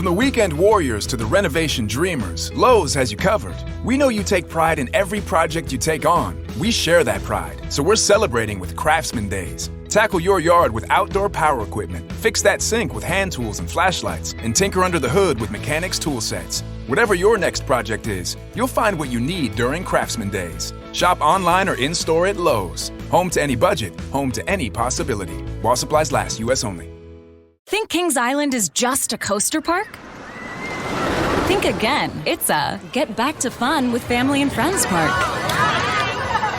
From the weekend warriors to the renovation dreamers, Lowe's has you covered. We know you take pride in every project you take on. We share that pride, so we're celebrating with Craftsman Days. Tackle your yard with outdoor power equipment, fix that sink with hand tools and flashlights, and tinker under the hood with mechanics tool sets. Whatever your next project is, you'll find what you need during Craftsman Days. Shop online or in-store at Lowe's. Home to any budget, home to any possibility. While supplies last, U.S. only. Think Kings Island is just a coaster park? Think again. It's a get back to fun with family and friends park.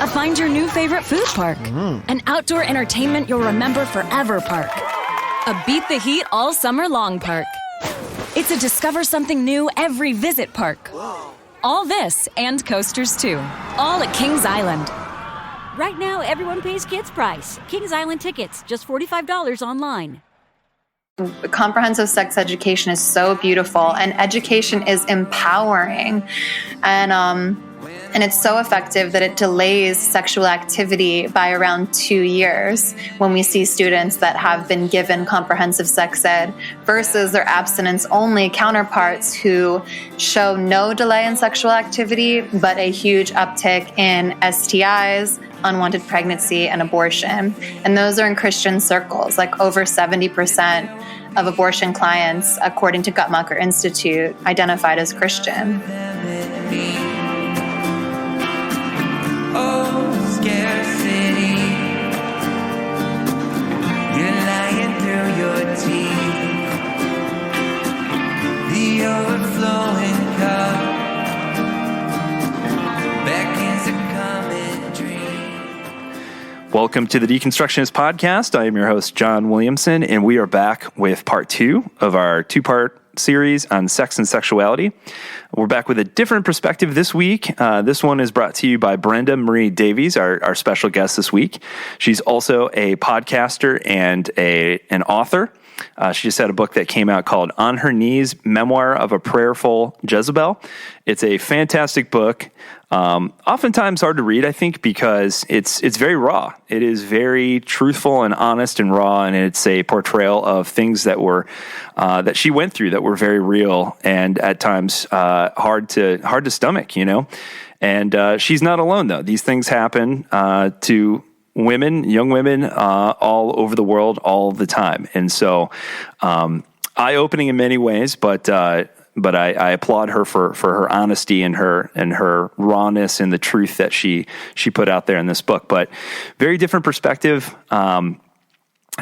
A find your new favorite food park. An outdoor entertainment you'll remember forever park. A beat the heat all summer long park. It's a discover something new every visit park. All this and coasters too. All at Kings Island. Right now, everyone pays kids price. Kings Island tickets, just $45 online. Comprehensive sex education is so beautiful, and education is empowering, and it's so effective that it delays sexual activity by around 2 years when we see students that have been given comprehensive sex ed versus their abstinence-only counterparts who show no delay in sexual activity, but a huge uptick in STIs, unwanted pregnancy, and abortion. And those are in Christian circles, like over 70% of abortion clients, according to Guttmacher Institute, identified as Christian. Oh, scarcity, you're lying through your teeth, the overflowing cup beckons a common dream. Welcome to the Deconstructionist podcast. I am your host, John Williamson, and we are back with part 2 of our 2-part series on sex and sexuality. We're back with a different perspective this week. This one is brought to you by Brenda Marie Davis, our special guest this week. She's also a podcaster and an author. She just had a book that came out called On Her Knees, Memoir of a Prayerful Jezebel. It's a fantastic book. Oftentimes hard to read, I think, because it's very raw. It is very truthful and honest and raw, and it's a portrayal of things that were that she went through that were very real and at times hard to stomach, you know. And she's not alone, though. These things happen to women, young women, all over the world, all the time. And so, eye-opening in many ways, but I applaud her for her honesty and her rawness and the truth that she put out there in this book. But very different perspective.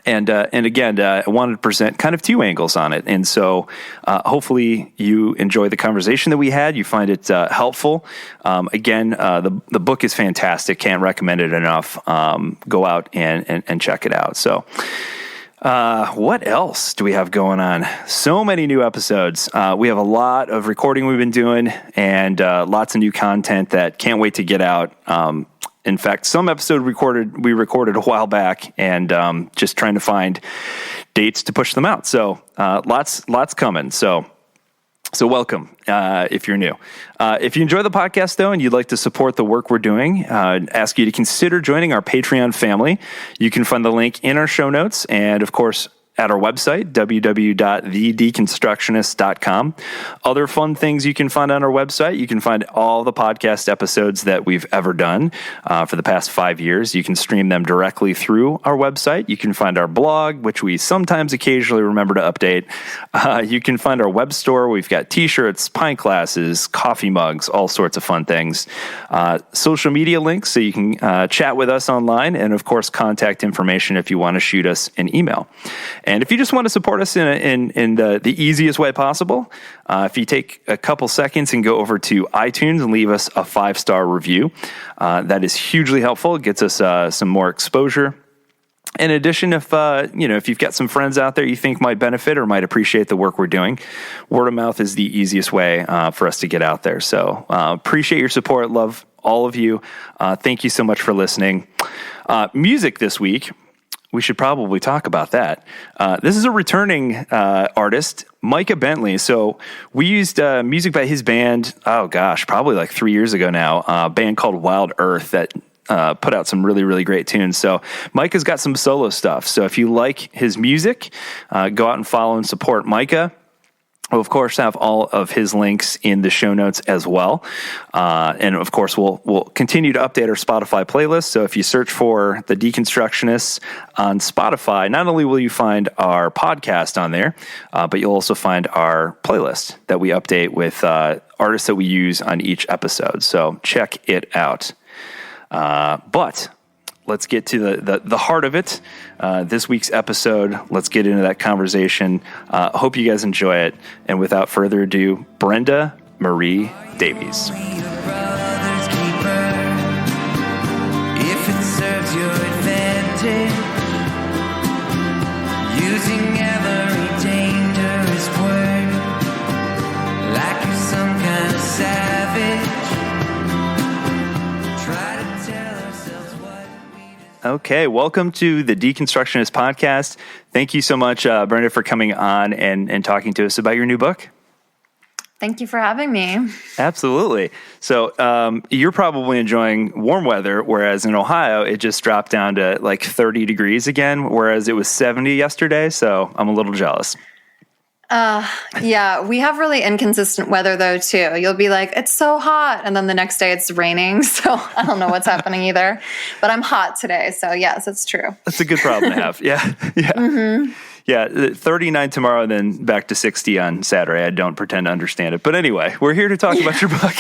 And again, I wanted to present kind of 2 angles on it. And so hopefully you enjoy the conversation that we had. You find it helpful. Again, the book is fantastic. Can't recommend it enough. Go out and check it out. So what else do we have going on? So many new episodes. We have a lot of recording we've been doing and lots of new content that can't wait to get out. In fact, some episode we recorded a while back, and just trying to find dates to push them out. So lots coming. So welcome if you're new. If you enjoy the podcast, though, and you'd like to support the work we're doing, I'd ask you to consider joining our Patreon family. You can find the link in our show notes, and of course, at our website, www.thedeconstructionists.com. Other fun things you can find on our website. You can find all the podcast episodes that we've ever done for the past 5 years. You can stream them directly through our website. You can find our blog, which we sometimes occasionally remember to update. You can find our web store. We've got t-shirts, pint glasses, coffee mugs, all sorts of fun things. Social media links so you can chat with us online, and of course, contact information if you want to shoot us an email. And if you just want to support us in the easiest way possible, if you take a couple seconds and go over to iTunes and leave us a 5-star review, that is hugely helpful. It gets us some more exposure. In addition, if you've got some friends out there you think might benefit or might appreciate the work we're doing, word of mouth is the easiest way for us to get out there. So appreciate your support. Love all of you. Thank you so much for listening. Music this week. We should probably talk about that. This is a returning artist, Micah Bentley. So we used music by his band, probably like 3 years ago now, a band called Wild Earth that put out some really, really great tunes. So Micah's got some solo stuff. So if you like his music, go out and follow and support Micah. We'll, of course, have all of his links in the show notes as well. And, of course, we'll continue to update our Spotify playlist. So if you search for The Deconstructionists on Spotify, not only will you find our podcast on there, but you'll also find our playlist that we update with artists that we use on each episode. So check it out. But let's get to the heart of it. This week's episode, let's get into that conversation. Hope you guys enjoy it. And without further ado, Brenda Marie Davis. If it serves your advantage, using every dangerous word like you're some kind of savage. Okay, welcome to the Deconstructionist podcast. Thank you so much, Brenda, for coming on and talking to us about your new book. Thank you for having me. Absolutely. So you're probably enjoying warm weather, whereas in Ohio, it just dropped down to like 30 degrees again, whereas it was 70 yesterday. So I'm a little jealous. Yeah, we have really inconsistent weather though too. You'll be like, it's so hot, and then the next day it's raining. So I don't know what's happening either. But I'm hot today, so yes, it's true. That's a good problem to have. Yeah, yeah, yeah. 39 tomorrow, and then back to 60 on Saturday. I don't pretend to understand it, but anyway, we're here to talk about your book.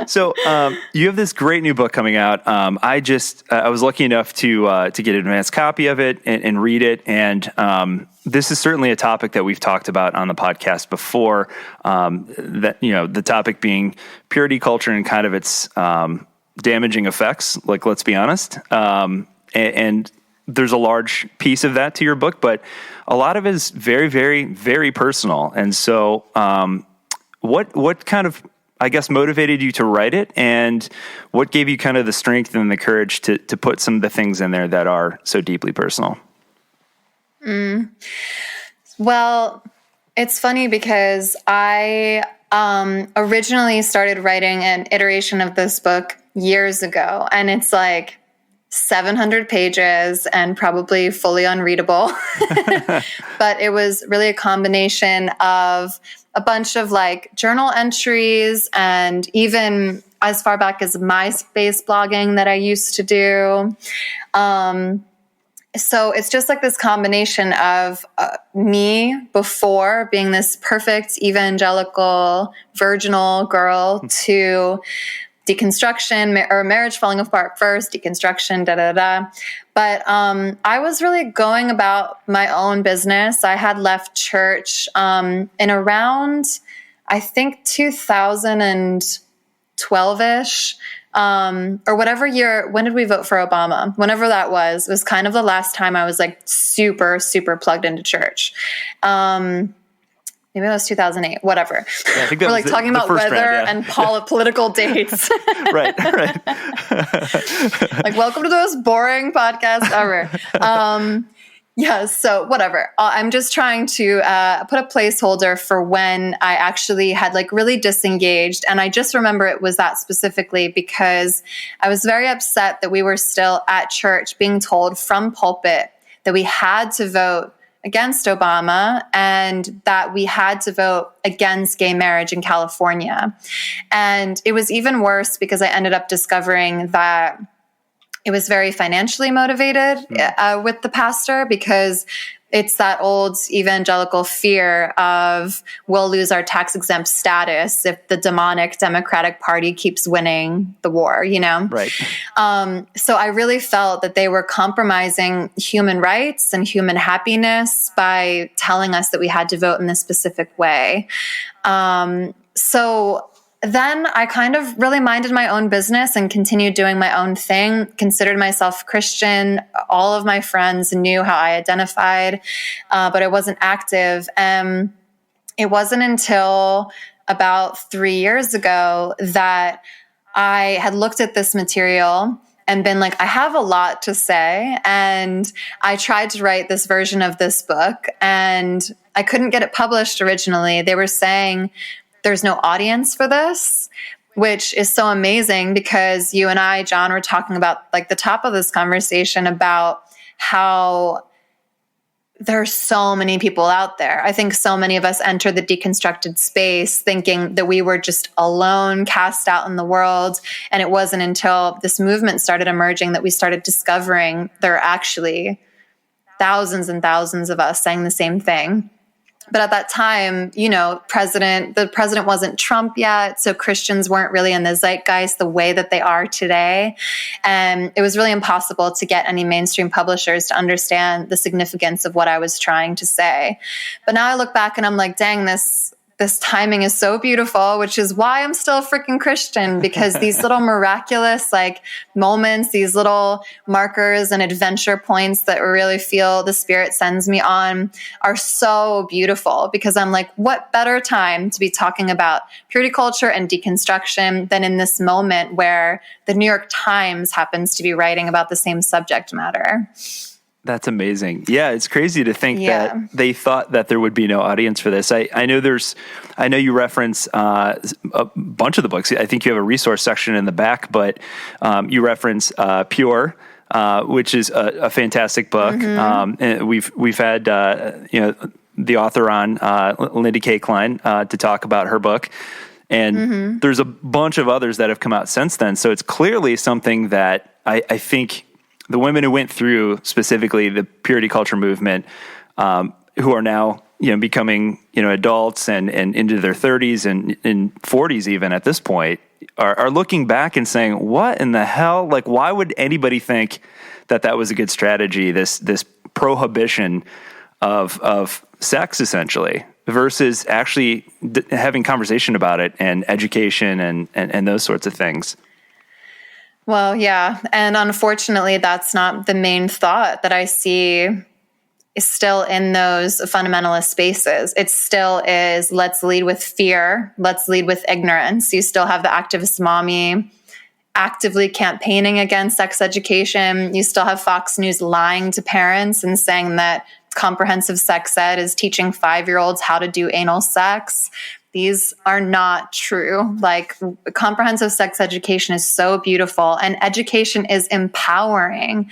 So you have this great new book coming out. I was lucky enough to get an advanced copy of it and read it, and this is certainly a topic that we've talked about on the podcast before. That the topic being purity culture and kind of its damaging effects. Like, let's be honest. And there's a large piece of that to your book, but a lot of it is very, very, very personal. And so, what kind of, I guess, motivated you to write it, and what gave you kind of the strength and the courage to put some of the things in there that are so deeply personal? Well, it's funny because I originally started writing an iteration of this book years ago, and it's like 700 pages and probably fully unreadable. But it was really a combination of a bunch of like journal entries and even as far back as MySpace blogging that I used to do. So it's just like this combination of me before being this perfect evangelical, virginal girl to deconstruction or marriage falling apart first, deconstruction, da-da-da. But I was really going about my own business. I had left church in around, I think, 2012-ish. Or whatever year, when did we vote for Obama? Whenever that was kind of the last time I was like super, super plugged into church. Maybe it was 2008, whatever. Yeah, I think that we're like talking about weather and political dates. Right. Like, welcome to the most boring podcast ever. Yeah, so whatever. I'm just trying to put a placeholder for when I actually had like really disengaged. And I just remember it was that specifically because I was very upset that we were still at church being told from pulpit that we had to vote against Obama and that we had to vote against gay marriage in California. And it was even worse because I ended up discovering that it was very financially motivated with the pastor, because it's that old evangelical fear of we'll lose our tax-exempt status if the demonic Democratic Party keeps winning the war, Right. So I really felt that they were compromising human rights and human happiness by telling us that we had to vote in this specific way. So then I kind of really minded my own business and continued doing my own thing, considered myself Christian. All of my friends knew how I identified, but I wasn't active. It wasn't until about 3 years ago that I had looked at this material and been like, I have a lot to say. And I tried to write this version of this book, and I couldn't get it published originally. They were saying, there's no audience for this, which is so amazing because you and I, John, were talking about like the top of this conversation about how there are so many people out there. I think so many of us enter the deconstructed space thinking that we were just alone, cast out in the world. And it wasn't until this movement started emerging that we started discovering there are actually thousands and thousands of us saying the same thing. But at that time, the president wasn't Trump yet, so Christians weren't really in the zeitgeist the way that they are today. And it was really impossible to get any mainstream publishers to understand the significance of what I was trying to say. But now I look back and I'm like, dang, this timing is so beautiful, which is why I'm still a freaking Christian, because these little miraculous moments, these little markers and adventure points that really feel the Spirit sends me on are so beautiful, because I'm like, what better time to be talking about purity culture and deconstruction than in this moment where the New York Times happens to be writing about the same subject matter. That's amazing. Yeah, it's crazy to think that they thought that there would be no audience for this. I know you reference a bunch of the books. I think you have a resource section in the back, but you reference Pure, which is a fantastic book. And we've had the author on, Linda K. Klein, to talk about her book. And there's a bunch of others that have come out since then. So it's clearly something that I think the women who went through specifically the purity culture movement, who are now, becoming, adults and into their 30s and 40s even at this point, are looking back and saying, what in the hell? Like, why would anybody think that was a good strategy? This prohibition of sex, essentially, versus actually having conversation about it and education and those sorts of things. Well, yeah. And unfortunately, that's not the main thought that I see is still in those fundamentalist spaces. It still is, let's lead with fear. Let's lead with ignorance. You still have the activist mommy actively campaigning against sex education. You still have Fox News lying to parents and saying that comprehensive sex ed is teaching 5-year-olds how to do anal sex. These are not true. Comprehensive sex education is so beautiful, and education is empowering.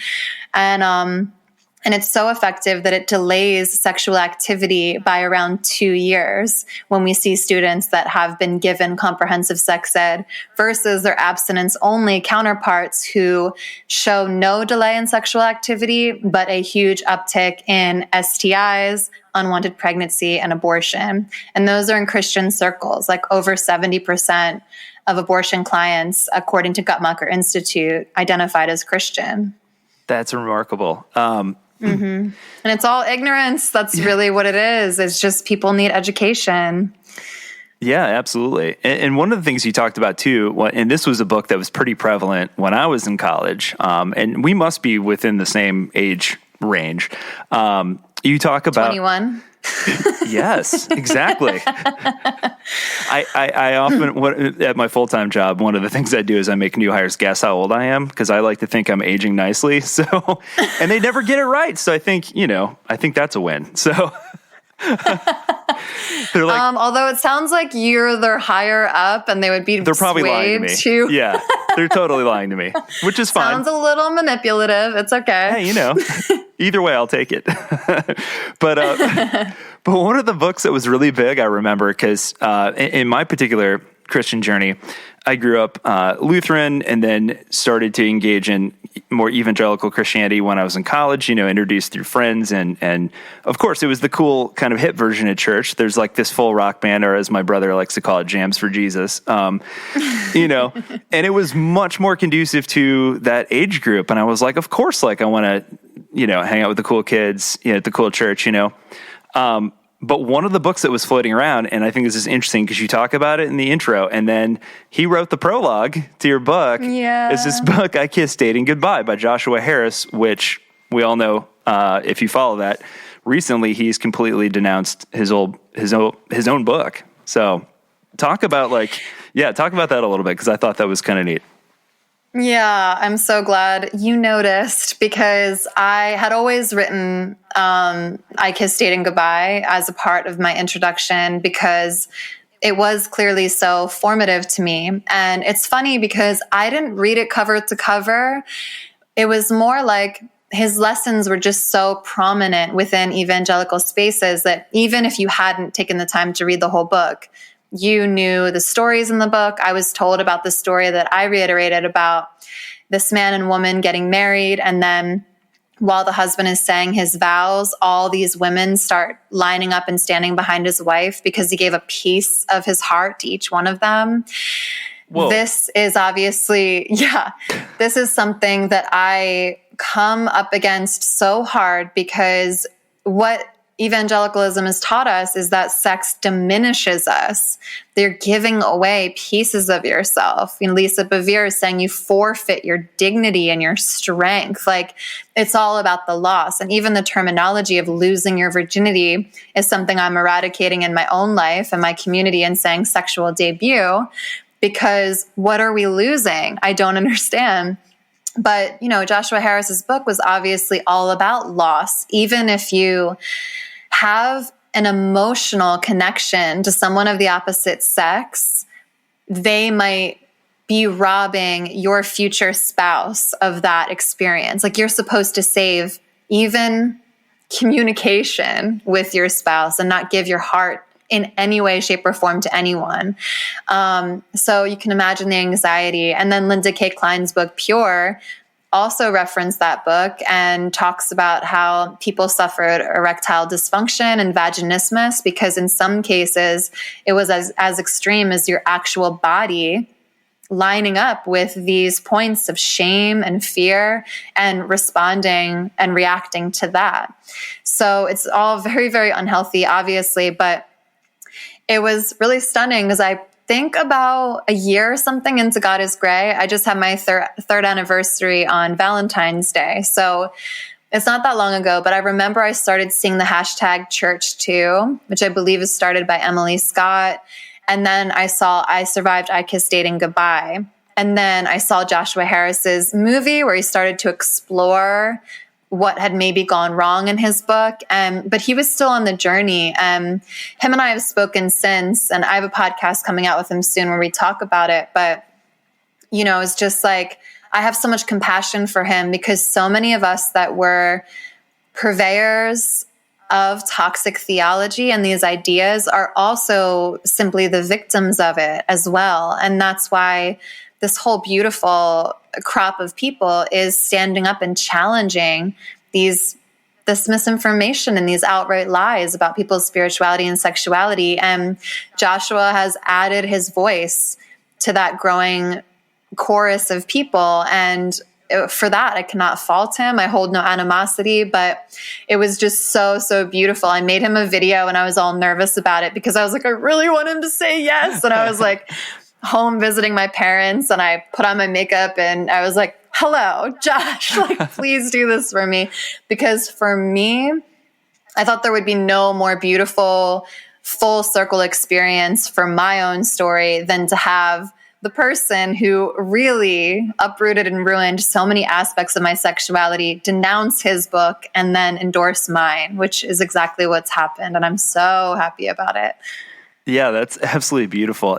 And it's so effective that it delays sexual activity by around 2 years when we see students that have been given comprehensive sex ed versus their abstinence-only counterparts who show no delay in sexual activity, but a huge uptick in STIs, unwanted pregnancy, and abortion. And those are in Christian circles, over 70% of abortion clients, according to Guttmacher Institute, identified as Christian. That's remarkable. And it's all ignorance. That's really what it is. It's just people need education. Yeah, absolutely. And one of the things you talked about too, and this was a book that was pretty prevalent when I was in college, and we must be within the same age range. You talk about 21. Yes, exactly. I often, at my full-time job, one of the things I do is I make new hires guess how old I am, because I like to think I'm aging nicely. So, and they never get it right. So I think that's a win. So they're like, although it sounds like they're higher up and they would be they're probably lying to me. Yeah, they're totally lying to me, which is fine. Sounds a little manipulative. It's okay. Hey, either way, I'll take it. But one of the books that was really big, I remember, because in my particular Christian journey, I grew up Lutheran and then started to engage in more evangelical Christianity when I was in college, introduced through friends. And of course, it was the cool kind of hip version of church. There's this full rock band, or as my brother likes to call it, Jams for Jesus, and it was much more conducive to that age group. And I was like, of course, I want to, hang out with the cool kids, at the cool church, But one of the books that was floating around, and I think this is interesting because you talk about it in the intro, and then he wrote the prologue to your book. Yeah. It's this book, I Kissed Dating Goodbye by Joshua Harris, which we all know, if you follow that, recently he's completely denounced his own book. So talk about that a little bit, because I thought that was kind of neat. Yeah, I'm so glad you noticed, because I had always written I Kissed Dating Goodbye as a part of my introduction, because it was clearly so formative to me. And it's funny because I didn't read it cover to cover. It was more like his lessons were just so prominent within evangelical spaces that even if you hadn't taken the time to read the whole book, you knew the stories in the book. I was told about the story that I reiterated about this man and woman getting married, and then while the husband is saying his vows, all these women start lining up and standing behind his wife because he gave a piece of his heart to each one of them. Whoa. This is obviously, this is something that I come up against so hard, because what evangelicalism has taught us is that sex diminishes us. They're giving away pieces of yourself. Lisa Bevere is saying you forfeit your dignity and your strength. Like, it's all about the loss. And even the terminology of losing your virginity is something I'm eradicating in my own life and my community, and saying sexual debut, because what are we losing? I don't understand. But, Joshua Harris's book was obviously all about loss. Even if you have an emotional connection to someone of the opposite sex, they might be robbing your future spouse of that experience. Like, you're supposed to save even communication with your spouse and not give your heart in any way, shape, or form to anyone. So you can imagine the anxiety. And then Linda K. Klein's book, Pure, also referenced that book and talks about how people suffered erectile dysfunction and vaginismus, because in some cases it was as extreme as your actual body lining up with these points of shame and fear and responding and reacting to that. So it's all very, very unhealthy, obviously, but it was really stunning because I think about a year or something into God is Gray. I just had my third anniversary on Valentine's Day. So it's not that long ago, but I remember I started seeing the hashtag Church Too, which I believe is started by Emily Scott. And then I saw I Survived, I Kissed Dating Goodbye. And then I saw Joshua Harris's movie where he started to explore what had maybe gone wrong in his book. But he was still on the journey. Him and I have spoken since, and I have a podcast coming out with him soon where we talk about it. But, it's just like, I have so much compassion for him, because so many of us that were purveyors of toxic theology and these ideas are also simply the victims of it as well. And that's why this whole beautiful crop of people is standing up and challenging this misinformation and these outright lies about people's spirituality and sexuality. And Joshua has added his voice to that growing chorus of people. And for that, I cannot fault him. I hold no animosity, but it was just so, so beautiful. I made him a video and I was all nervous about it because I was like, I really want him to say yes. And I was like home visiting my parents, and I put on my makeup and I was like, hello, Josh, like, please do this for me. Because for me, I thought there would be no more beautiful full circle experience for my own story than to have the person who really uprooted and ruined so many aspects of my sexuality denounce his book and then endorse mine, which is exactly what's happened. And I'm so happy about it. Yeah, that's absolutely beautiful.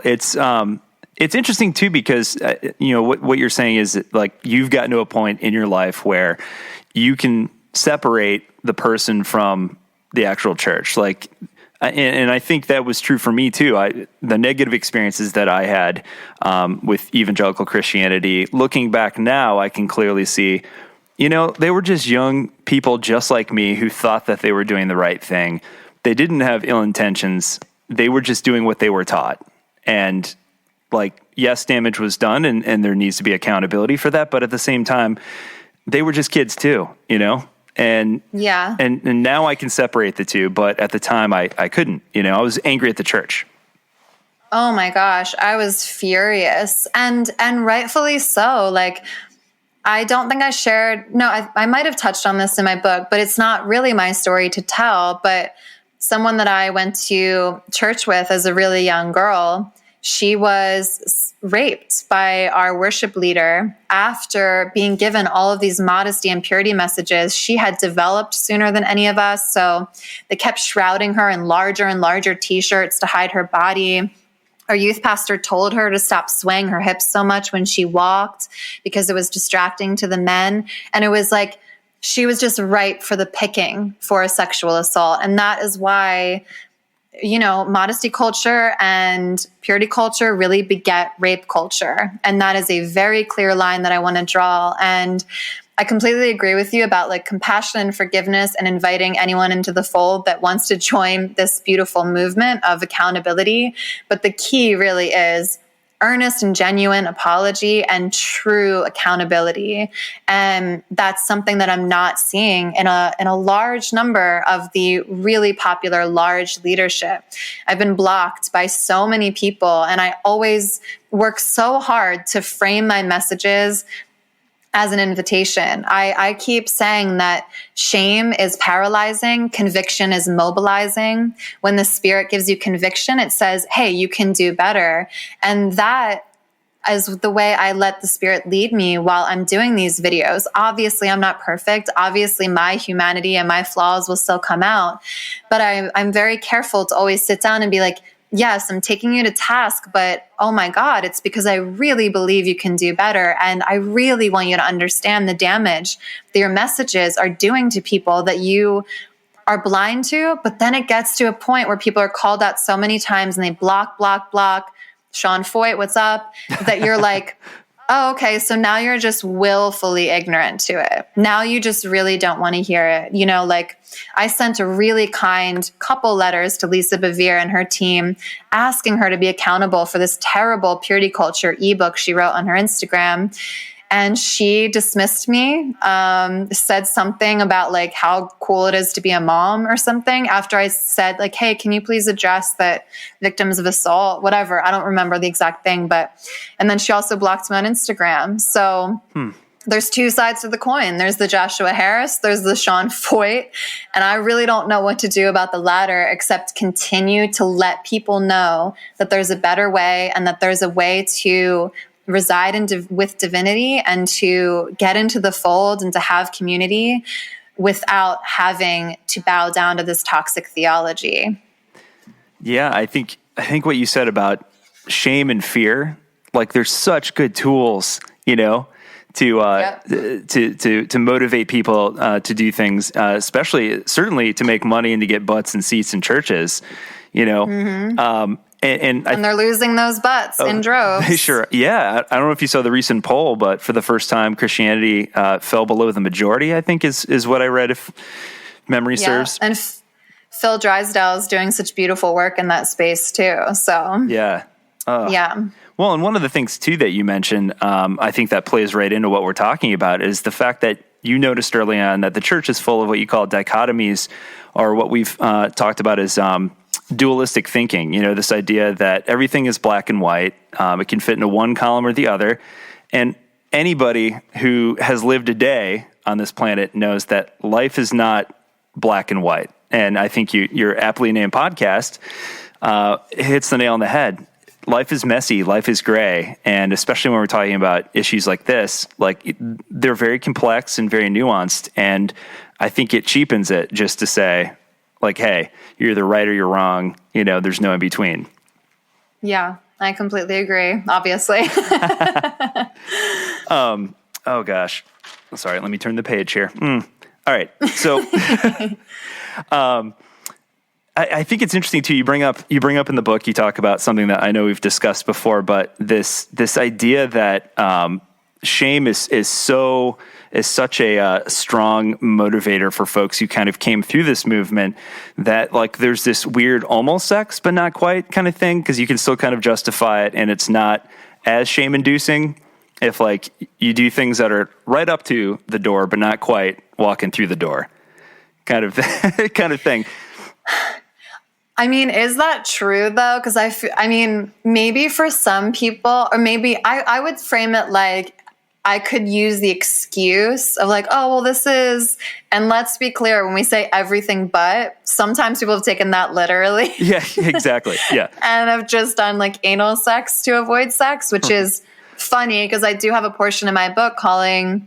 It's interesting too, because, what you're saying is that, like, you've gotten to a point in your life where you can separate the person from the actual church. Like, and I think that was true for me too. The negative experiences that I had with evangelical Christianity, looking back now, I can clearly see, they were just young people just like me who thought that they were doing the right thing. They didn't have ill intentions. They were just doing what they were taught. And yes, damage was done, and there needs to be accountability for that. But at the same time, they were just kids too, And yeah, and now I can separate the two, but at the time I couldn't. I was angry at the church. Oh my gosh, I was furious, and rightfully so. Like, I don't think I shared. No, I might have touched on this in my book, but it's not really my story to tell. But someone that I went to church with as a really young girl, she was raped by our worship leader after being given all of these modesty and purity messages. She had developed sooner than any of us, so they kept shrouding her in larger and larger T-shirts to hide her body. Our youth pastor told her to stop swaying her hips so much when she walked because it was distracting to the men. And it was like she was just ripe for the picking for a sexual assault. And that is why, modesty culture and purity culture really beget rape culture. And that is a very clear line that I want to draw. And I completely agree with you about like compassion and forgiveness and inviting anyone into the fold that wants to join this beautiful movement of accountability. But the key really is earnest and genuine apology and true accountability. And that's something that I'm not seeing in a large number of the really popular large leadership. I've been blocked by so many people, and I always work so hard to frame my messages as an invitation. I keep saying that shame is paralyzing, conviction is mobilizing. When the Spirit gives you conviction, it says, hey, you can do better. And that is the way I let the Spirit lead me while I'm doing these videos. Obviously, I'm not perfect. Obviously, my humanity and my flaws will still come out. But I'm very careful to always sit down and be like, yes, I'm taking you to task, but oh my God, it's because I really believe you can do better. And I really want you to understand the damage that your messages are doing to people that you are blind to. But then it gets to a point where people are called out so many times and they block. Sean Foyt, what's up? That you're like, oh, okay, so now you're just willfully ignorant to it. Now you just really don't want to hear it. Like I sent a really kind couple letters to Lisa Bevere and her team asking her to be accountable for this terrible purity culture ebook she wrote on her Instagram. And she dismissed me, said something about like how cool it is to be a mom or something after I said like, hey, can you please address that victims of assault, whatever. I don't remember the exact thing, and then she also blocked me on Instagram. So there's two sides to the coin. There's the Joshua Harris, there's the Sean Foyt. And I really don't know what to do about the latter except continue to let people know that there's a better way and that there's a way to reside with divinity and to get into the fold and to have community without having to bow down to this toxic theology. Yeah, I think what you said about shame and fear, like there's such good tools, to motivate people to do things, certainly to make money and to get butts and seats in churches, And they're losing those butts in droves. Sure. Yeah. I don't know if you saw the recent poll, but for the first time, Christianity fell below the majority, I think is what I read, if memory serves. And Phil Drysdale is doing such beautiful work in that space too. So yeah. Yeah. Well, and one of the things too that you mentioned, I think that plays right into what we're talking about, is the fact that you noticed early on that the church is full of what you call dichotomies, or what we've talked about as dualistic thinking, this idea that everything is black and white. It can fit into one column or the other. And anybody who has lived a day on this planet knows that life is not black and white. And I think your aptly named podcast hits the nail on the head. Life is messy, life is gray. And especially when we're talking about issues like this, like they're very complex and very nuanced. And I think it cheapens it just to say, like, hey, you're either right or you're wrong. There's no in between. Yeah, I completely agree, obviously. Oh, gosh. Sorry, let me turn the page here. All right. So I think it's interesting, too. You bring up in the book, you talk about something that I know we've discussed before, but this idea that shame is such a strong motivator for folks who kind of came through this movement, that like there's this weird almost sex but not quite kind of thing, because you can still kind of justify it and it's not as shame inducing if like you do things that are right up to the door but not quite walking through the door kind of thing. I mean, is that true though? Because maybe for some people, or maybe I would frame it like I could use the excuse of like, oh, well, this is, and let's be clear, when we say everything but, sometimes people have taken that literally. Yeah, exactly. Yeah. And have just done like anal sex to avoid sex, which is funny because I do have a portion in my book calling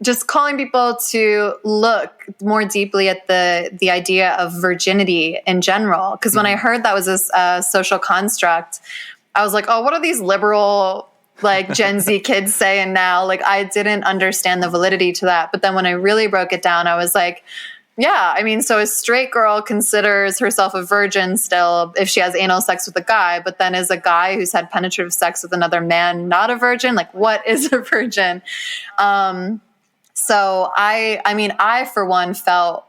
people to look more deeply at the idea of virginity in general. Because when I heard that was a social construct, I was like, oh, what are these liberal like Gen Z kids say and now. Like, I didn't understand the validity to that. But then when I really broke it down, I was like, yeah, I mean, so a straight girl considers herself a virgin still if she has anal sex with a guy, but then is a guy who's had penetrative sex with another man not a virgin? Like, what is a virgin? So I, for one, felt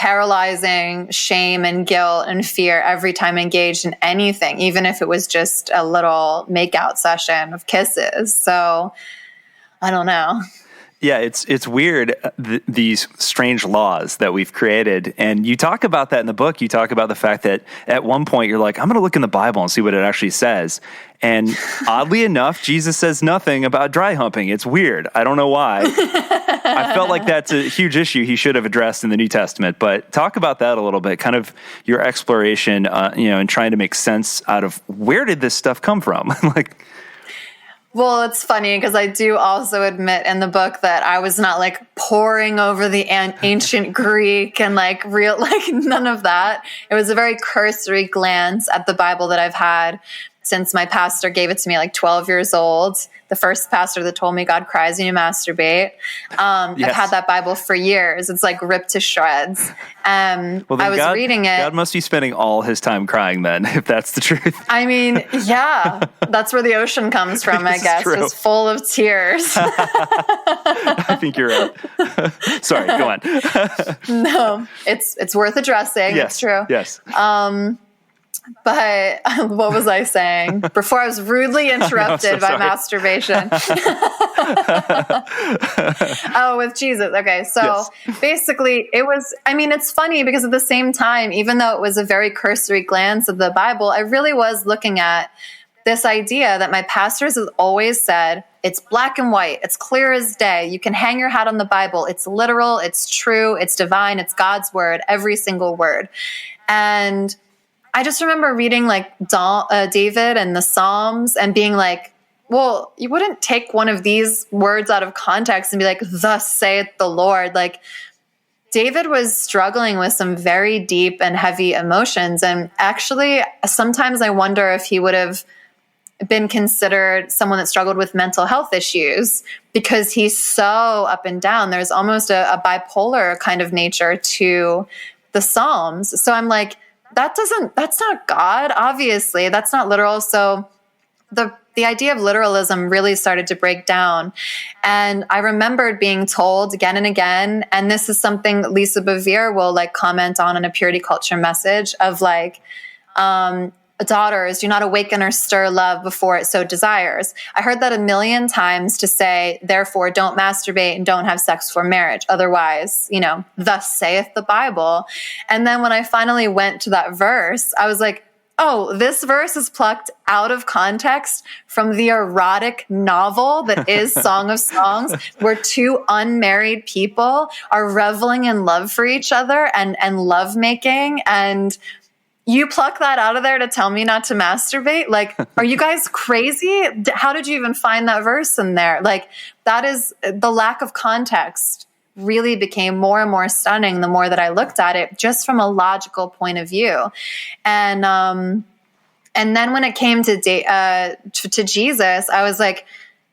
paralyzing shame and guilt and fear every time engaged in anything, even if it was just a little makeout session of kisses. So I don't know. Yeah, it's weird, these strange laws that we've created. And you talk about that in the book. You talk about the fact that at one point you're like, I'm going to look in the Bible and see what it actually says. And oddly enough, Jesus says nothing about dry humping. It's weird. I don't know why. I felt like that's a huge issue he should have addressed in the New Testament. But talk about that a little bit, kind of your exploration, and trying to make sense out of where did this stuff come from? Well, it's funny because I do also admit in the book that I was not like poring over the ancient Greek and like none of that. It was a very cursory glance at the Bible that I've had since my pastor gave it to me like 12 years old. The first pastor that told me God cries when you masturbate. Yes. I've had that Bible for years. It's like ripped to shreds. I was reading it. God must be spending all his time crying then, if that's the truth. I mean, yeah, that's where the ocean comes from, I guess. True. Just full of tears. I think you're right. Sorry, go on. No, it's worth addressing. Yes, it's true. Yes. But what was I saying? Before I was rudely interrupted by masturbation. With Jesus. Okay. So basically it's funny because at the same time, even though it was a very cursory glance of the Bible, I really was looking at this idea that my pastors have always said, it's black and white. It's clear as day. You can hang your hat on the Bible. It's literal. It's true. It's divine. It's God's word, every single word. And I just remember reading like David and the Psalms and being like, well, you wouldn't take one of these words out of context and be like, thus saith the Lord. Like, David was struggling with some very deep and heavy emotions. And actually, sometimes I wonder if he would have been considered someone that struggled with mental health issues because he's so up and down. There's almost a bipolar kind of nature to the Psalms. So I'm like, that's not God, obviously. That's not literal. So the idea of literalism really started to break down. And I remembered being told again and again, and this is something Lisa Bevere will like comment on in a purity culture message of like, daughters, do not awaken or stir love before it so desires. I heard that 1,000,000 times to say, therefore, don't masturbate and don't have sex before marriage. Otherwise, thus saith the Bible. And then when I finally went to that verse, I was like, oh, this verse is plucked out of context from the erotic novel that is Song of Songs, where two unmarried people are reveling in love for each other and lovemaking. And you pluck that out of there to tell me not to masturbate? Like, are you guys crazy? How did you even find that verse in there? Like, that is the lack of context really became more and more stunning the more that I looked at it, just from a logical point of view. And then when it came to Jesus, I was like,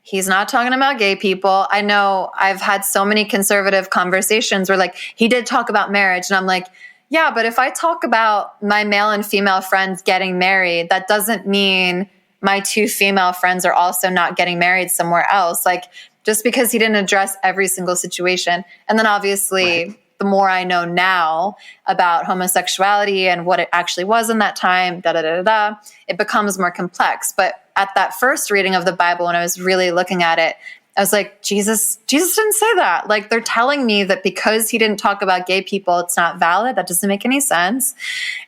he's not talking about gay people. I know I've had so many conservative conversations where like, he did talk about marriage. And I'm like, yeah, but if I talk about my male and female friends getting married, that doesn't mean my two female friends are also not getting married somewhere else. Like, just because he didn't address every single situation. And then obviously, the more I know now about homosexuality and what it actually was in that time, it becomes more complex. But at that first reading of the Bible, when I was really looking at it, I was like, Jesus didn't say that. Like, they're telling me that because he didn't talk about gay people, it's not valid. That doesn't make any sense.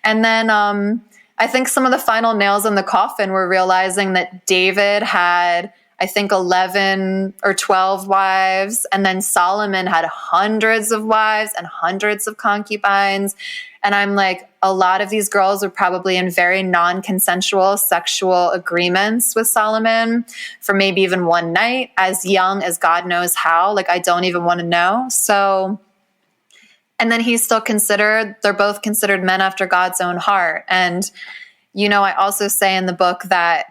And then I think some of the final nails in the coffin were realizing that David had, I think, 11 or 12 wives. And then Solomon had hundreds of wives and hundreds of concubines. And I'm like, a lot of these girls were probably in very non-consensual sexual agreements with Solomon for maybe even one night, as young as God knows how. Like, I don't even want to know. So, and then they're both considered men after God's own heart. And, I also say in the book that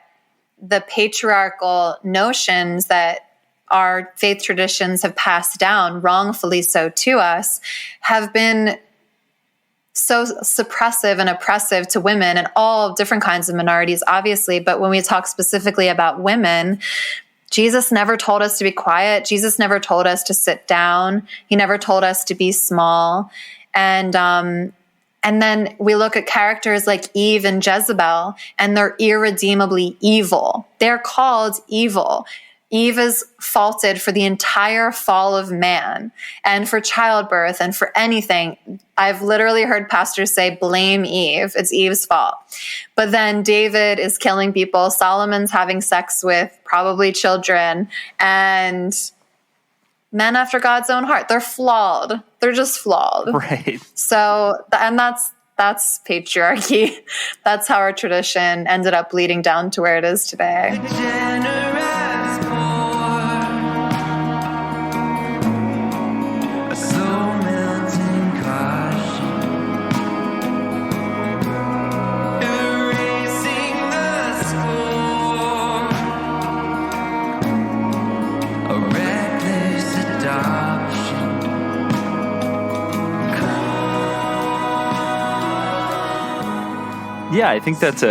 the patriarchal notions that our faith traditions have passed down, wrongfully so to us, have been so suppressive and oppressive to women and all different kinds of minorities, obviously. But when we talk specifically about women, Jesus never told us to be quiet. Jesus never told us to sit down. He never told us to be small. And then we look at characters like Eve and Jezebel, and they're irredeemably evil. They're called evil. Eve is faulted for the entire fall of man and for childbirth and for anything. I've literally heard pastors say, blame Eve. It's Eve's fault. But then David is killing people. Solomon's having sex with probably children, and men after God's own heart. They're flawed. They're just flawed. Right. So, and that's patriarchy. That's how our tradition ended up leading down to where it is today. Yeah, I think that's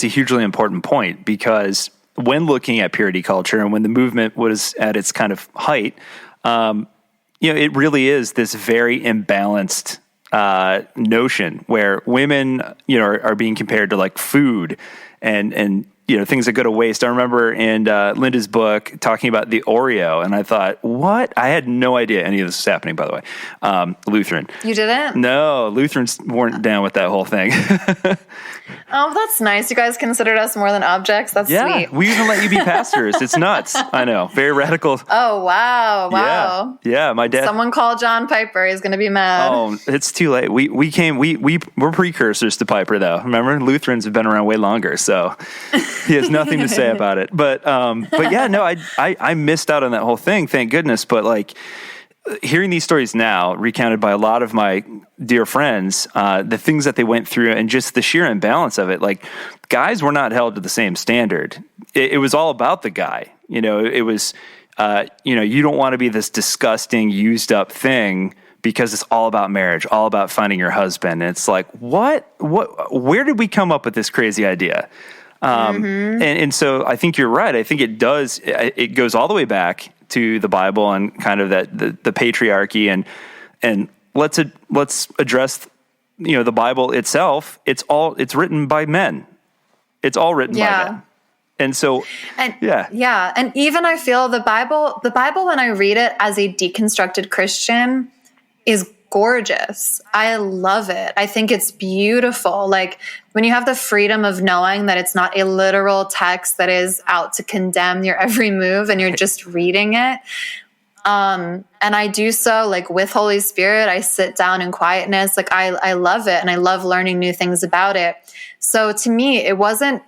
a hugely important point, because when looking at purity culture and when the movement was at its kind of height, it really is this very imbalanced notion where women, are being compared to like food and things that go to waste. I remember in Linda's book talking about the Oreo, and I thought, what? I had no idea any of this was happening, by the way. Lutheran. You didn't? No, Lutherans weren't down with that whole thing. Oh, that's nice. You guys considered us more than objects. That's sweet. We even let you be pastors. It's nuts. I know. Very radical. Oh, wow. Yeah, my dad. Someone call John Piper. He's going to be mad. Oh, it's too late. We're precursors to Piper, though. Remember, Lutherans have been around way longer, so he has nothing to say about it. But yeah, no, I missed out on that whole thing. Thank goodness. But like, hearing these stories now, recounted by a lot of my dear friends, the things that they went through and just the sheer imbalance of it, like guys were not held to the same standard. It was all about the guy. It was, you don't want to be this disgusting, used up thing because it's all about marriage, all about finding your husband. And it's like, where did we come up with this crazy idea? And so I think you're right. I think it goes all the way back to the Bible and kind of that the patriarchy and let's address the Bible itself. It's written by men. It's all written by men. And so and even I feel the Bible when I read it as a deconstructed Christian is gorgeous. I love it. I think it's beautiful. Like when you have the freedom of knowing that it's not a literal text that is out to condemn your every move and you're just reading it. And I do so like with Holy Spirit. I sit down in quietness. Like I love it. And I love learning new things about it. So to me, it wasn't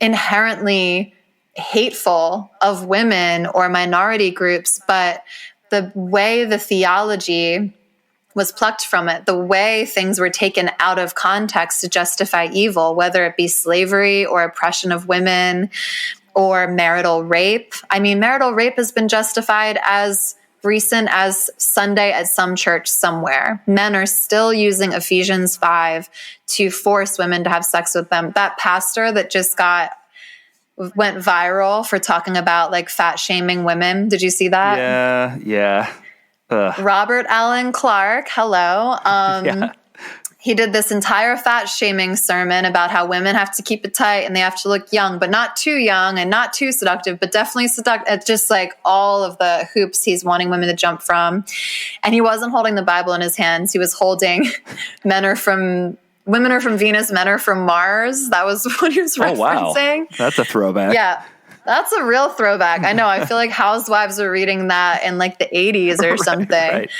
inherently hateful of women or minority groups, but the way the theology was plucked from it, the way things were taken out of context to justify evil, whether it be slavery or oppression of women or marital rape. I mean, marital rape has been justified as recent as Sunday at some church somewhere. Men are still using Ephesians 5 to force women to have sex with them. That pastor that just went viral for talking about like fat shaming women. Did you see that? Yeah. Robert Allen Clark, hello. He did this entire fat shaming sermon about how women have to keep it tight and they have to look young, but not too young and not too seductive, but definitely seductive. It's just like all of the hoops he's wanting women to jump from. And he wasn't holding the Bible in his hands. He was holding women are from Venus, men are from Mars. That was what he was referencing. Wow. That's a throwback. Yeah. That's a real throwback. I know. I feel like housewives are reading that in like the 80s or something. Right.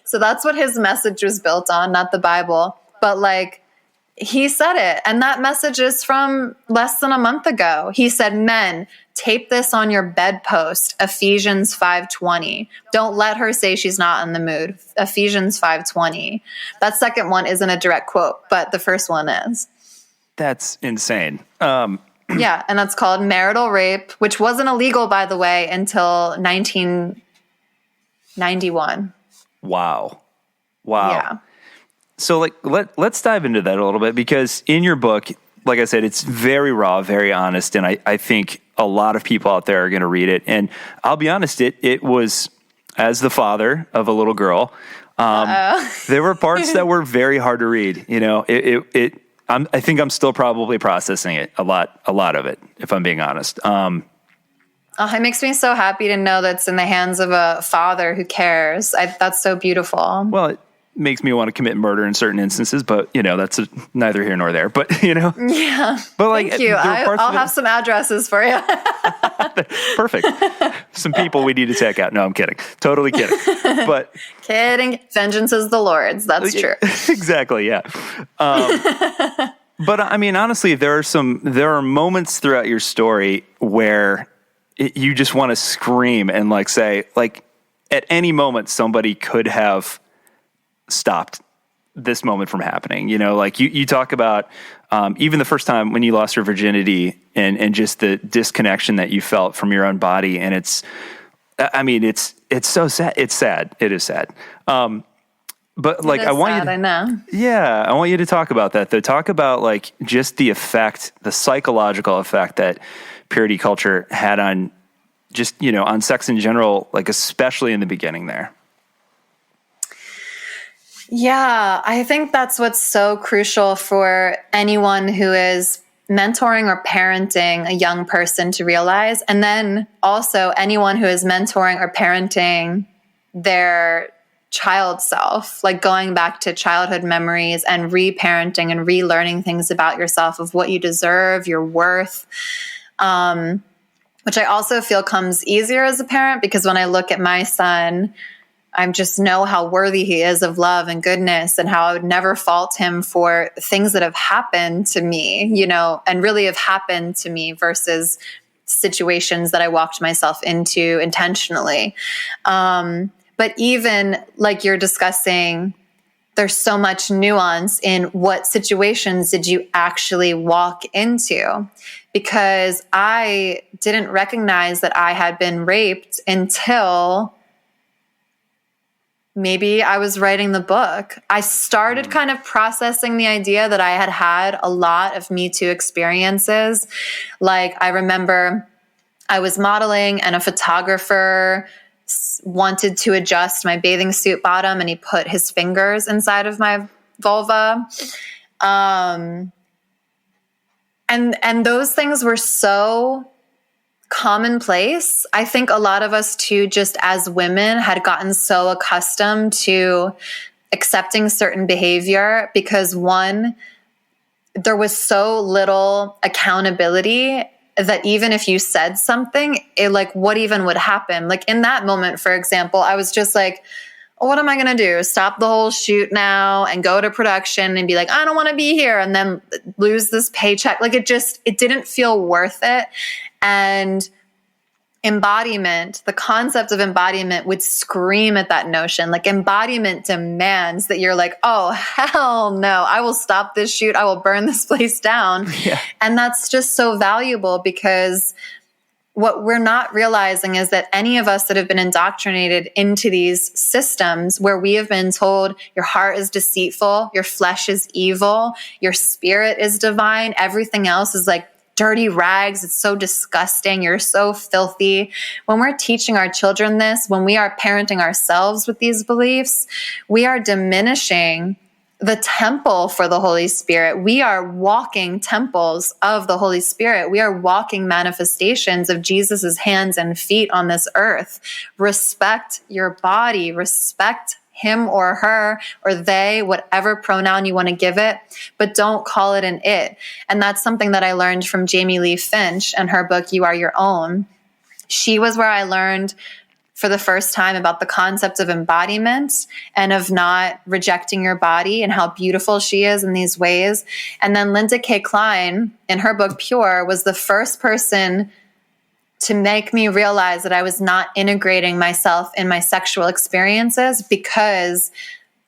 So that's what his message was built on, not the Bible. But like he said it. And that message is from less than a month ago. He said, men, tape this on your bedpost, Ephesians 5:20. Don't let her say she's not in the mood. Ephesians 5:20. That second one isn't a direct quote, but the first one is. That's insane. Yeah, and that's called marital rape, which wasn't illegal, by the way, until 1991. Wow. Yeah. So like let's dive into that a little bit, because in your book, like I said, it's very raw, very honest, and I think a lot of people out there are going to read it. And I'll be honest, it was, as the father of a little girl, there were parts that were very hard to read. You know, I think I'm still probably processing it a lot of it, if I'm being honest. It makes me so happy to know that's in the hands of a father who cares. That's so beautiful. Well, it makes me want to commit murder in certain instances, but you know, that's neither here nor there. But you know, yeah. But like, thank you. I'll have some addresses for you. Perfect. Some people we need to check out. No, I'm kidding. Totally kidding. But kidding. Vengeance is the Lord's. That's true. Exactly. Yeah. But I mean, honestly, there are moments throughout your story where you just want to scream and like say, like, at any moment somebody could have stopped this moment from happening. You know, like you talk about even the first time when you lost your virginity and just the disconnection that you felt from your own body. And it's so sad. It's sad. It is sad. But like, I want you to talk about that though. Talk about like just the effect, the psychological effect that purity culture had on just, you know, on sex in general, like especially in the beginning there. Yeah, I think that's what's so crucial for anyone who is mentoring or parenting a young person to realize. And then also anyone who is mentoring or parenting their child self, like going back to childhood memories and reparenting and relearning things about yourself, of what you deserve, your worth, which I also feel comes easier as a parent, because when I look at my son, I just know how worthy he is of love and goodness, and how I would never fault him for things that have happened to me, you know, and really have happened to me versus situations that I walked myself into intentionally. But even like you're discussing, there's so much nuance in what situations did you actually walk into, because I didn't recognize that I had been raped until maybe I was writing the book. I started kind of processing the idea that I had had a lot of Me Too experiences. Like, I remember I was modeling and a photographer wanted to adjust my bathing suit bottom, and he put his fingers inside of my vulva. And those things were so commonplace. I think a lot of us too, just as women, had gotten so accustomed to accepting certain behavior because, one, there was so little accountability that even if you said something, it, like, what even would happen? Like, in that moment, for example, I was just like, what am I going to do? Stop the whole shoot now and go to production and be like, I don't want to be here, and then lose this paycheck. Like, it didn't feel worth it. And embodiment, the concept of embodiment would scream at that notion. Like, embodiment demands that you're like, oh, hell no, I will stop this shoot. I will burn this place down. Yeah. And that's just so valuable, because what we're not realizing is that any of us that have been indoctrinated into these systems where we have been told your heart is deceitful, your flesh is evil, your spirit is divine, everything else is like dirty rags. It's so disgusting. You're so filthy. When we're teaching our children this, when we are parenting ourselves with these beliefs, we are diminishing the temple for the Holy Spirit. We are walking temples of the Holy Spirit. We are walking manifestations of Jesus's hands and feet on this earth. Respect your body. Respect him or her or they, whatever pronoun you want to give it, but don't call it an it. And that's something that I learned from Jamie Lee Finch and her book, You Are Your Own. She was where I learned for the first time about the concept of embodiment and of not rejecting your body, and how beautiful she is in these ways. And then Linda K. Klein, in her book, Pure, was the first person to make me realize that I was not integrating myself in my sexual experiences, because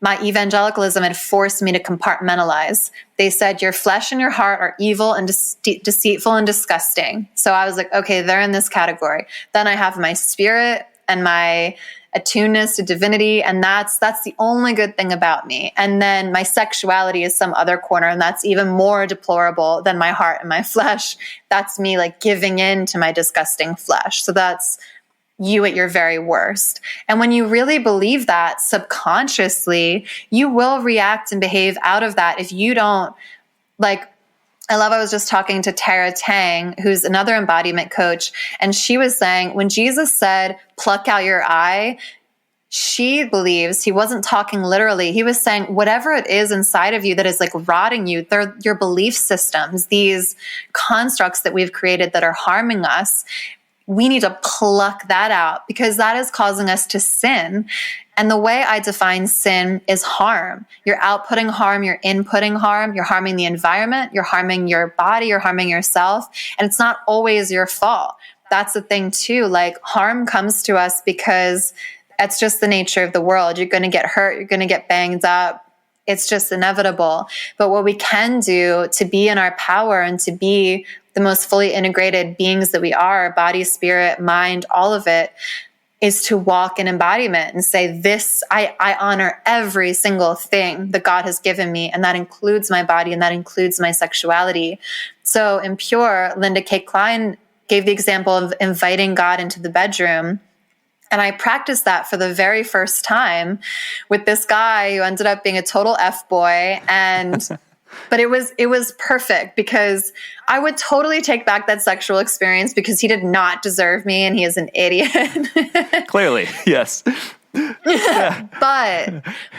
my evangelicalism had forced me to compartmentalize. They said, your flesh and your heart are evil and deceitful and disgusting. So I was like, okay, they're in this category. Then I have my spirit and my attuneness to divinity, and that's the only good thing about me. And then my sexuality is some other corner, and that's even more deplorable than my heart and my flesh. That's me like giving in to my disgusting flesh. So that's you at your very worst. And when you really believe that subconsciously, you will react and behave out of that if you don't, like, I was just talking to Tara Tang, who's another embodiment coach, and she was saying when Jesus said, pluck out your eye, she believes he wasn't talking literally. He was saying whatever it is inside of you that is like rotting you, they're your belief systems, these constructs that we've created that are harming us. We need to pluck that out because that is causing us to sin. And the way I define sin is harm. You're outputting harm, you're inputting harm, you're harming the environment, you're harming your body, you're harming yourself. And it's not always your fault. That's the thing too. Like harm comes to us because that's just the nature of the world. You're going to get hurt. You're going to get banged up. It's just inevitable. But what we can do to be in our power and to be the most fully integrated beings that we are, body, spirit, mind, all of it, is to walk in embodiment and say, this, I honor every single thing that God has given me. And that includes my body and that includes my sexuality. So in Pure, Linda K. Klein gave the example of inviting God into the bedroom. And I practiced that for the very first time with this guy who ended up being a total F-boy. But it was perfect because I would totally take back that sexual experience because he did not deserve me and he is an idiot. Clearly, yes. Yeah.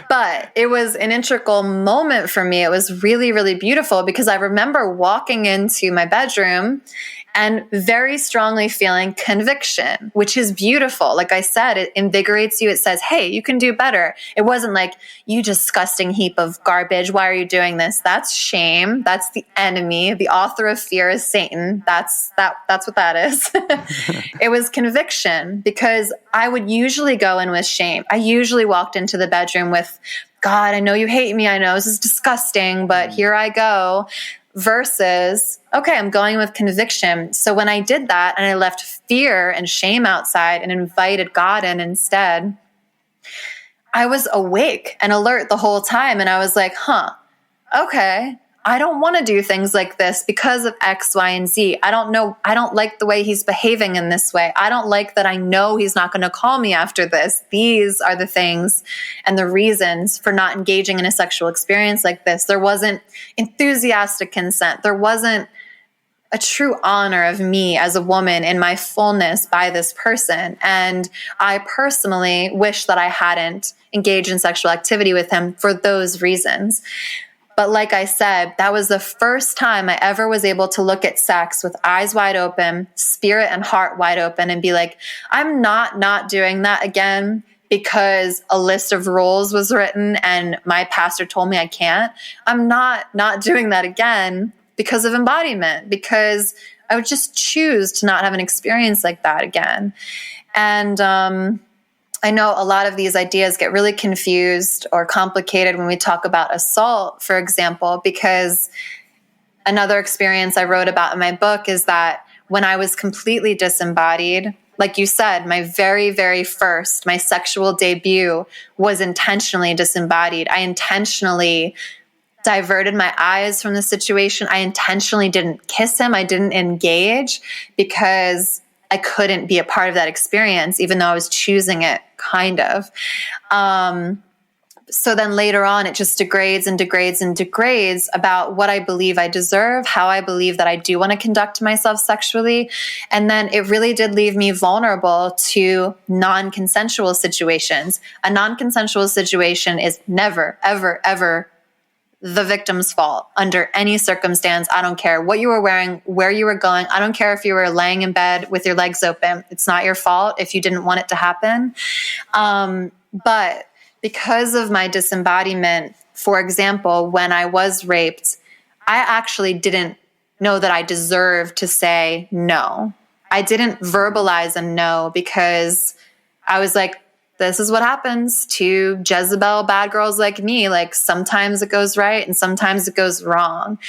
But it was an integral moment for me. It was really, really beautiful because I remember walking into my bedroom and very strongly feeling conviction, which is beautiful. Like I said, it invigorates you. It says, hey, you can do better. It wasn't like, you disgusting heap of garbage. Why are you doing this? That's shame. That's the enemy. The author of fear is Satan. That's what that is. It was conviction because I would usually go in with shame. I usually walked into the bedroom with, God, I know you hate me. I know this is disgusting, but here I go. Versus, okay, I'm going with conviction. So when I did that and I left fear and shame outside and invited God in instead, I was awake and alert the whole time. And I was like, okay, I don't want to do things like this because of X, Y, and Z. I don't know. I don't like the way he's behaving in this way. I don't like that I know he's not going to call me after this. These are the things and the reasons for not engaging in a sexual experience like this. There wasn't enthusiastic consent. There wasn't a true honor of me as a woman in my fullness by this person. And I personally wish that I hadn't engaged in sexual activity with him for those reasons. But like I said, that was the first time I ever was able to look at sex with eyes wide open, spirit and heart wide open, and be like, I'm not doing that again because a list of rules was written and my pastor told me I can't. I'm not doing that again because of embodiment, because I would just choose to not have an experience like that again. And I know a lot of these ideas get really confused or complicated when we talk about assault, for example, because another experience I wrote about in my book is that when I was completely disembodied, like you said, my very, very first, my sexual debut was intentionally disembodied. I intentionally diverted my eyes from the situation. I intentionally didn't kiss him. I didn't engage because I couldn't be a part of that experience, even though I was choosing it, kind of. So then later on, it just degrades and degrades and degrades about what I believe I deserve, how I believe that I do want to conduct myself sexually. And then it really did leave me vulnerable to non-consensual situations. A non-consensual situation is never, ever, ever the victim's fault under any circumstance. I don't care what you were wearing, where you were going. I don't care if you were laying in bed with your legs open. It's not your fault if you didn't want it to happen. But because of my disembodiment, for example, when I was raped, I actually didn't know that I deserved to say no. I didn't verbalize a no because I was like, this is what happens to Jezebel bad girls like me. Like, sometimes it goes right and sometimes it goes wrong.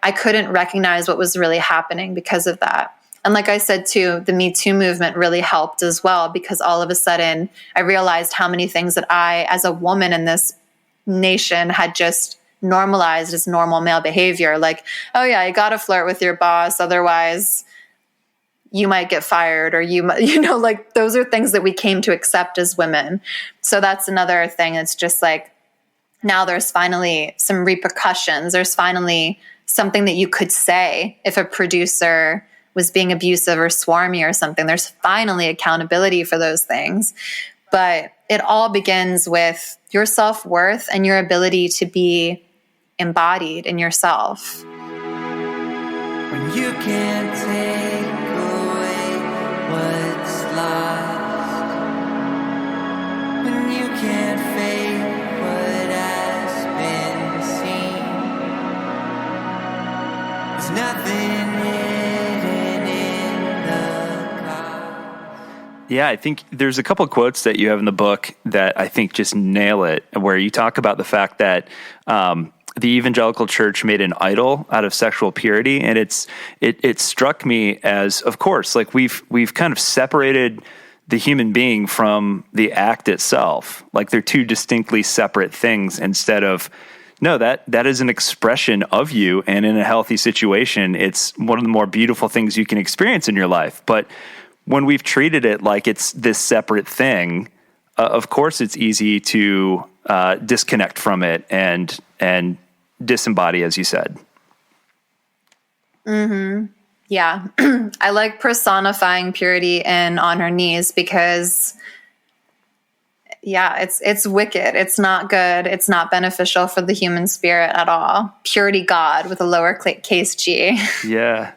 I couldn't recognize what was really happening because of that. And like I said, too, the Me Too movement really helped as well, because all of a sudden I realized how many things that I, as a woman in this nation, had just normalized as normal male behavior. Like, oh yeah, you got to flirt with your boss, otherwise you might get fired, or like, those are things that we came to accept as women. So that's another thing. It's just like, now there's finally some repercussions. There's finally something that you could say if a producer was being abusive or swarmy or something. There's finally accountability for those things. But it all begins with your self-worth and your ability to be embodied in yourself. When you can't take away what's lost, when you can't fake what has been seen, there's nothing hidden in the clouds. Yeah, I think there's a couple of quotes that you have in the book that I think just nail it, where you talk about the fact that the evangelical church made an idol out of sexual purity. And it struck me as, of course, like we've kind of separated the human being from the act itself. Like, they're two distinctly separate things, instead of, no, that is an expression of you. And in a healthy situation, it's one of the more beautiful things you can experience in your life. But when we've treated it like it's this separate thing, of course it's easy to disconnect from it and disembody, as you said. Mm-hmm. Yeah. I like personifying purity in On Her Knees, because it's wicked. It's not good. It's not beneficial for the human spirit at all. Purity God with a lowercase g. Yeah.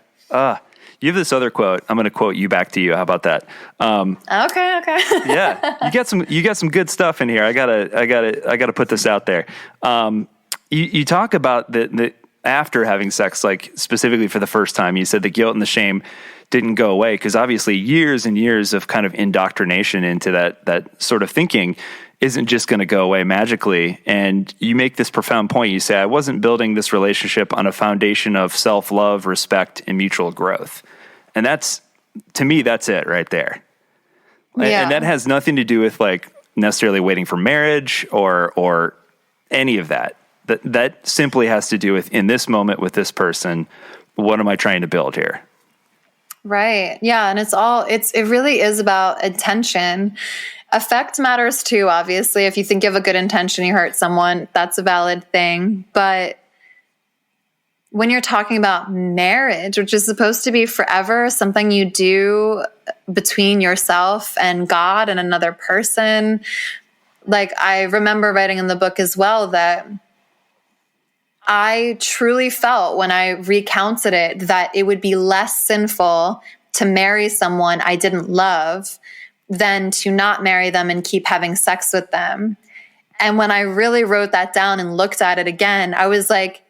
You have this other quote. I'm going to quote you back to you. How about that? Okay. Yeah, you got some good stuff in here. I gotta put this out there. You talk about the after having sex, like specifically for the first time. You said the guilt and the shame didn't go away, because obviously years and years of kind of indoctrination into that sort of thinking isn't just going to go away magically. And you make this profound point. You say, I wasn't building this relationship on a foundation of self-love, respect, and mutual growth. And that's, to me, that's it right there. Yeah. And that has nothing to do with like necessarily waiting for marriage or any of that. That simply has to do with, in this moment with this person, what am I trying to build here? Right. Yeah. And it really is about intention. Effect matters too, obviously. If you think you have a good intention, you hurt someone, that's a valid thing. But when you're talking about marriage, which is supposed to be forever, something you do between yourself and God and another person, like, I remember writing in the book as well that I truly felt, when I recounted it, that it would be less sinful to marry someone I didn't love than to not marry them and keep having sex with them. And when I really wrote that down and looked at it again, I was like,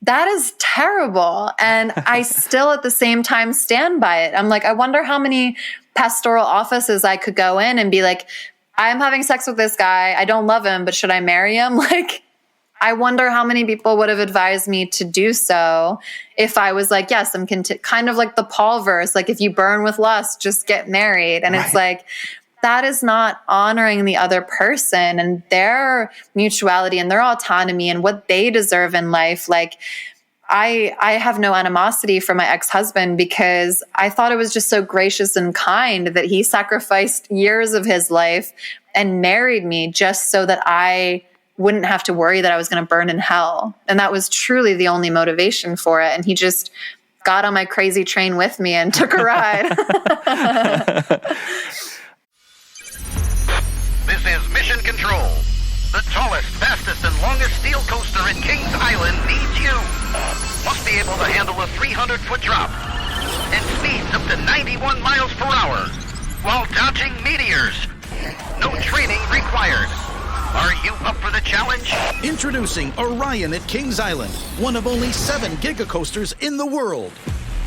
that is terrible. And I still at the same time stand by it. I'm like, I wonder how many pastoral offices I could go in and be like, I'm having sex with this guy. I don't love him, but should I marry him? Like, I wonder how many people would have advised me to do so if I was like, yes, I'm kind of like the Paul verse, like, if you burn with lust, just get married. And It's like, that is not honoring the other person and their mutuality and their autonomy and what they deserve in life. Like, I have no animosity for my ex-husband, because I thought it was just so gracious and kind that he sacrificed years of his life and married me just so that I wouldn't have to worry that I was going to burn in hell. And that was truly the only motivation for it. And he just got on my crazy train with me and took a ride. This is Mission Control. The tallest, fastest, and longest steel coaster in Kings Island needs you. Must be able to handle a 300-foot drop and speeds up to 91 miles per hour while dodging meteors. No training required. Are you up for the challenge? Introducing Orion at Kings Island, one of only 7 giga-coasters in the world.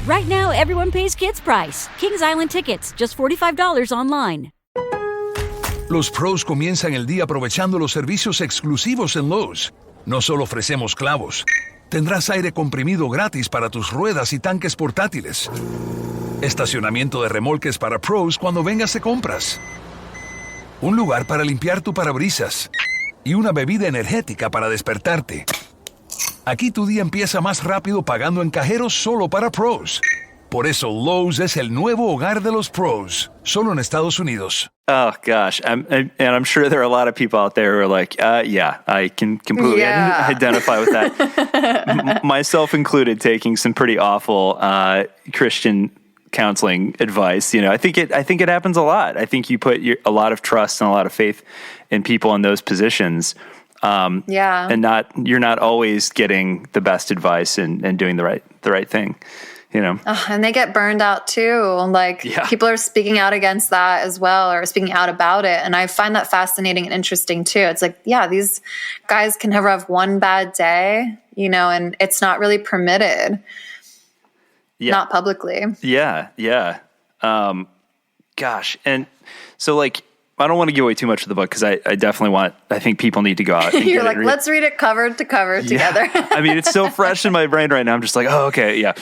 Right now, everyone pays kids' price. Kings Island tickets, just $45 online. Los pros comienzan el día aprovechando los servicios exclusivos en Lowe's. No solo ofrecemos clavos. Tendrás aire comprimido gratis para tus ruedas y tanques portátiles. Estacionamiento de remolques para pros cuando vengas de compras. Un lugar para limpiar tu parabrisas. Y una bebida energética para despertarte. Aquí tu día empieza más rápido pagando en cajeros solo para pros. Por eso Lowe's es el nuevo hogar de los pros, solo en Estados Unidos. Oh gosh, I'm sure there are a lot of people out there who are like, yeah, I can completely identify with that. Myself included, taking some pretty awful Christian counseling advice. I think it happens a lot. I think you put a lot of trust and a lot of faith in people in those positions. And you're not always getting the best advice and doing the right thing. And they get burned out too. People are speaking out against that as well, or speaking out about it. And I find that fascinating and interesting too. It's like, these guys can never have one bad day, and it's not really permitted. Yeah. Not publicly. Yeah. Yeah. Gosh. And so I don't want to give away too much of the book because I think people need to go out. You're like, let's read it cover to cover together. I mean, it's so fresh in my brain right now. I'm just like, oh, okay. Yeah.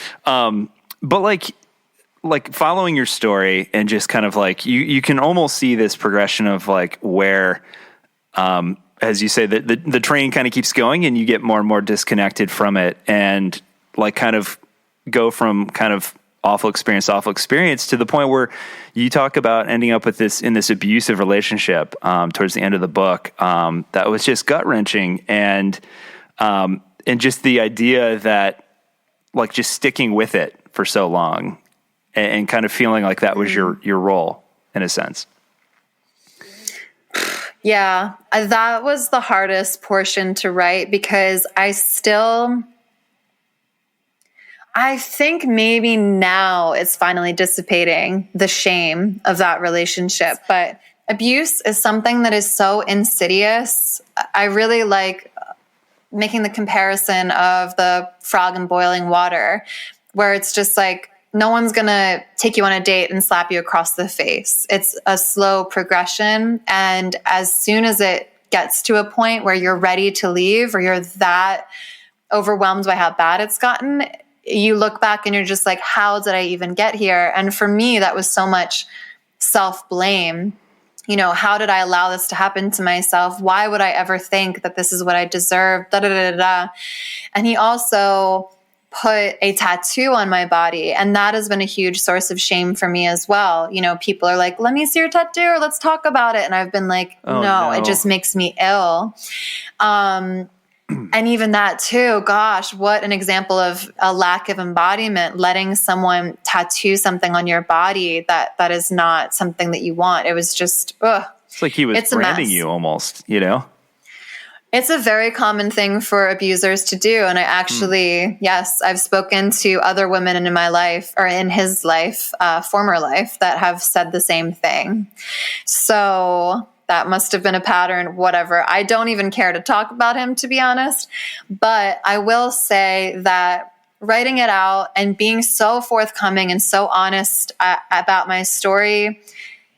But following your story and just kind of you can almost see this progression of where, as you say, the train kind of keeps going and you get more and more disconnected from it and kind of go from kind of awful experience to the point where you talk about ending up with this abusive relationship towards the end of the book that was just gut wrenching and just the idea that just sticking with it for so long and kind of feeling like that was your role in a sense. Yeah, that was the hardest portion to write because I think maybe now it's finally dissipating the shame of that relationship. But abuse is something that is so insidious. I really like making the comparison of the frog in boiling water, where it's just no one's going to take you on a date and slap you across the face. It's a slow progression. And as soon as it gets to a point where you're ready to leave or you're that overwhelmed by how bad it's gotten, you look back and you're just like, how did I even get here? And for me, that was so much self-blame. How did I allow this to happen to myself? Why would I ever think that this is what I deserve? Da, da, da, da, da. And he also put a tattoo on my body. And that has been a huge source of shame for me as well. People are like, let me see your tattoo or let's talk about it. And I've been like, no, it just makes me ill. And even that too, gosh, what an example of a lack of embodiment, letting someone tattoo something on your body that is not something that you want. It was just, It's like he was branding you almost, It's a very common thing for abusers to do. And I actually, yes, I've spoken to other women in my life or in his life, former life, that have said the same thing. So that must have been a pattern, whatever. I don't even care to talk about him, to be honest. But I will say that writing it out and being so forthcoming and so honest about my story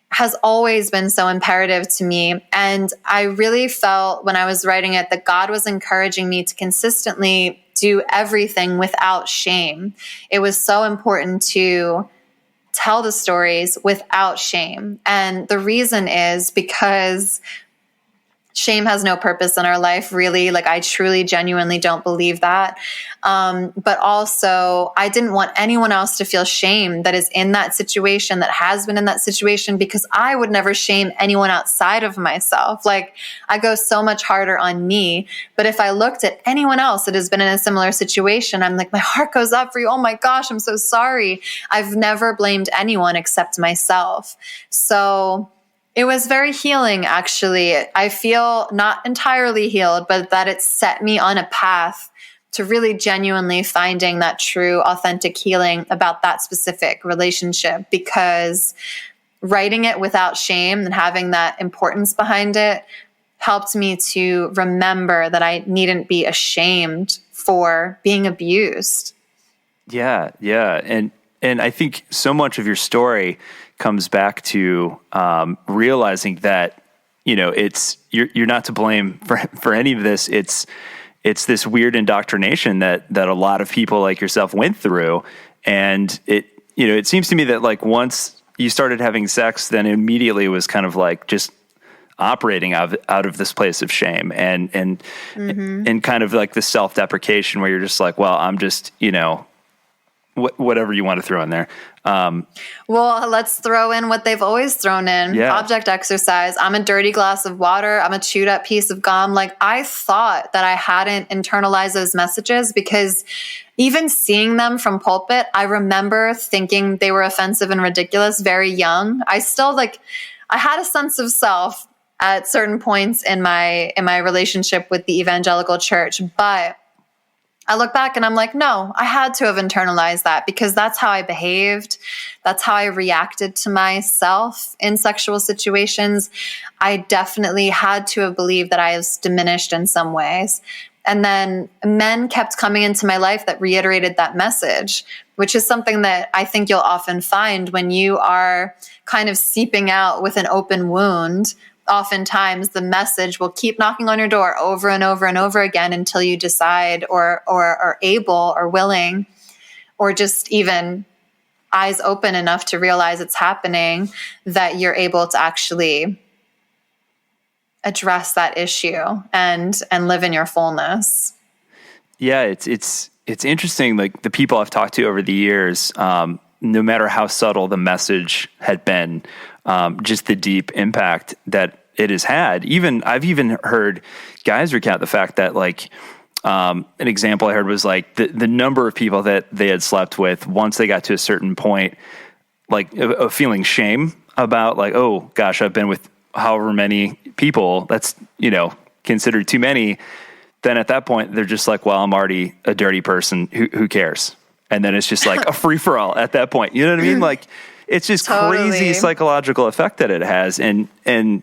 has always been so imperative to me. And I really felt when I was writing it that God was encouraging me to consistently do everything without shame. It was so important to tell the stories without shame. And the reason is because shame has no purpose in our life, really. I truly, genuinely don't believe that. But also, I didn't want anyone else to feel shame that is in that situation, that has been in that situation, because I would never shame anyone outside of myself. I go so much harder on me. But if I looked at anyone else that has been in a similar situation, I'm like, my heart goes up for you. Oh my gosh, I'm so sorry. I've never blamed anyone except myself. So it was very healing, actually. I feel not entirely healed, but that it set me on a path to really genuinely finding that true, authentic healing about that specific relationship, because writing it without shame and having that importance behind it helped me to remember that I needn't be ashamed for being abused. Yeah, yeah. And I think so much of your story comes back to realizing that you're not to blame for any of this. It's this weird indoctrination that a lot of people like yourself went through. And it seems to me that like once you started having sex, then immediately it was kind of like just operating out of this place of shame and kind of like the self-deprecation where you're just like, well, I'm just, whatever you want to throw in there. Well, let's throw in what they've always thrown in. Yeah. Object exercise. I'm a dirty glass of water. I'm a chewed up piece of gum. Like, I thought that I hadn't internalized those messages because even seeing them from pulpit, I remember thinking they were offensive and ridiculous very young. I still I had a sense of self at certain points in my relationship with the evangelical church, but I look back and I'm like, no, I had to have internalized that because that's how I behaved. That's how I reacted to myself in sexual situations. I definitely had to have believed that I was diminished in some ways. And then men kept coming into my life that reiterated that message, which is something that I think you'll often find when you are kind of seeping out with an open wound. Oftentimes the message will keep knocking on your door over and over and over again until you decide or are able or willing or just even eyes open enough to realize it's happening, that you're able to actually address that issue and live in your fullness. Yeah, it's interesting. Like the people I've talked to over the years, no matter how subtle the message had been, just the deep impact that it has had. I've even heard guys recount the fact that like, an example I heard was like the number of people that they had slept with once they got to a certain point, like of feeling shame about like, oh gosh, I've been with however many people, that's, considered too many. Then at that point, they're just like, well, I'm already a dirty person. Who cares? And then it's just like a free for all at that point. You know what I mean? Like, it's just Totally. crazy psychological effect that it has. And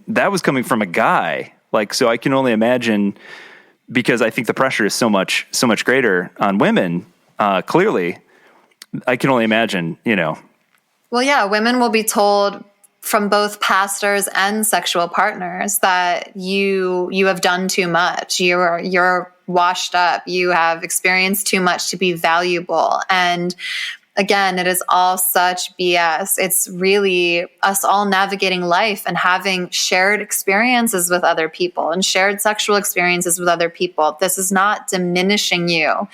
that was coming from a guy. Like, so I can only imagine, because I think the pressure is so much greater on women, clearly, I can only imagine, Well, yeah, women will be told from both pastors and sexual partners that you have done too much. You're washed up. You have experienced too much to be valuable. And again, it is all such BS. It's really us all navigating life and having shared experiences with other people and shared sexual experiences with other people. This is not diminishing you.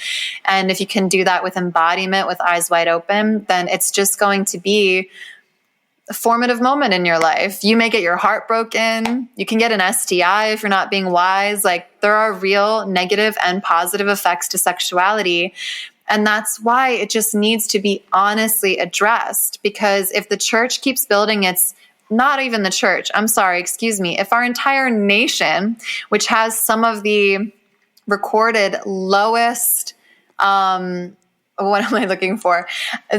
And if you can do that with embodiment, with eyes wide open, then it's just going to be a formative moment in your life. You may get your heart broken. You can get an STI if you're not being wise. Like, there are real negative and positive effects to sexuality. And that's why it just needs to be honestly addressed. Because if the church keeps building not even the church, if our entire nation, which has some of the recorded lowest, what am I looking for?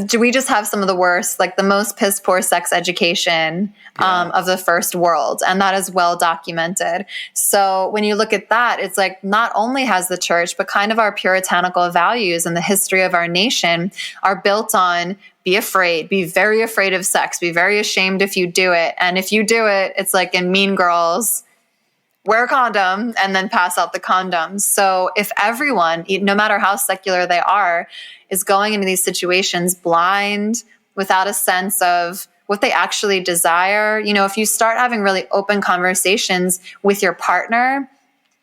Do we just have some of the worst, like the most piss poor sex education of the first world? And that is well documented. So when you look at that, it's like not only has the church, but kind of our puritanical values and the history of our nation are built on be afraid, be very afraid of sex, be very ashamed if you do it. And if you do it, it's like in Mean Girls, wear a condom and then pass out the condoms. So if everyone, no matter how secular they are, is going into these situations blind, without a sense of what they actually desire, if you start having really open conversations with your partner,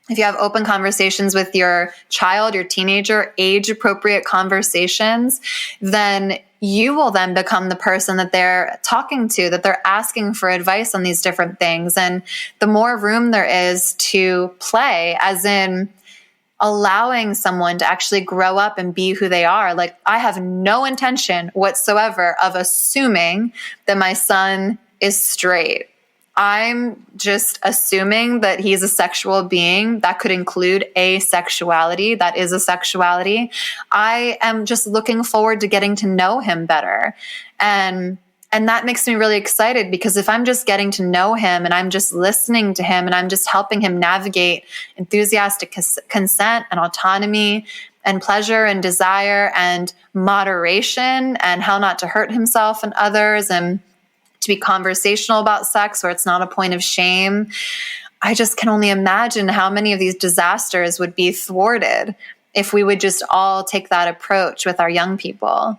if you have open conversations with your child, your teenager, age-appropriate conversations, then you will then become the person that they're talking to, that they're asking for advice on these different things. And the more room there is to play, as in allowing someone to actually grow up and be who they are. Like, I have no intention whatsoever of assuming that my son is straight. I'm just assuming that he's a sexual being. That could include asexuality. That is a sexuality. I am just looking forward to getting to know him better. And that makes me really excited, because if I'm just getting to know him and I'm just listening to him and I'm just helping him navigate enthusiastic consent and autonomy and pleasure and desire and moderation and how not to hurt himself and others and to be conversational about sex, where it's not a point of shame. I just can only imagine how many of these disasters would be thwarted if we would just all take that approach with our young people.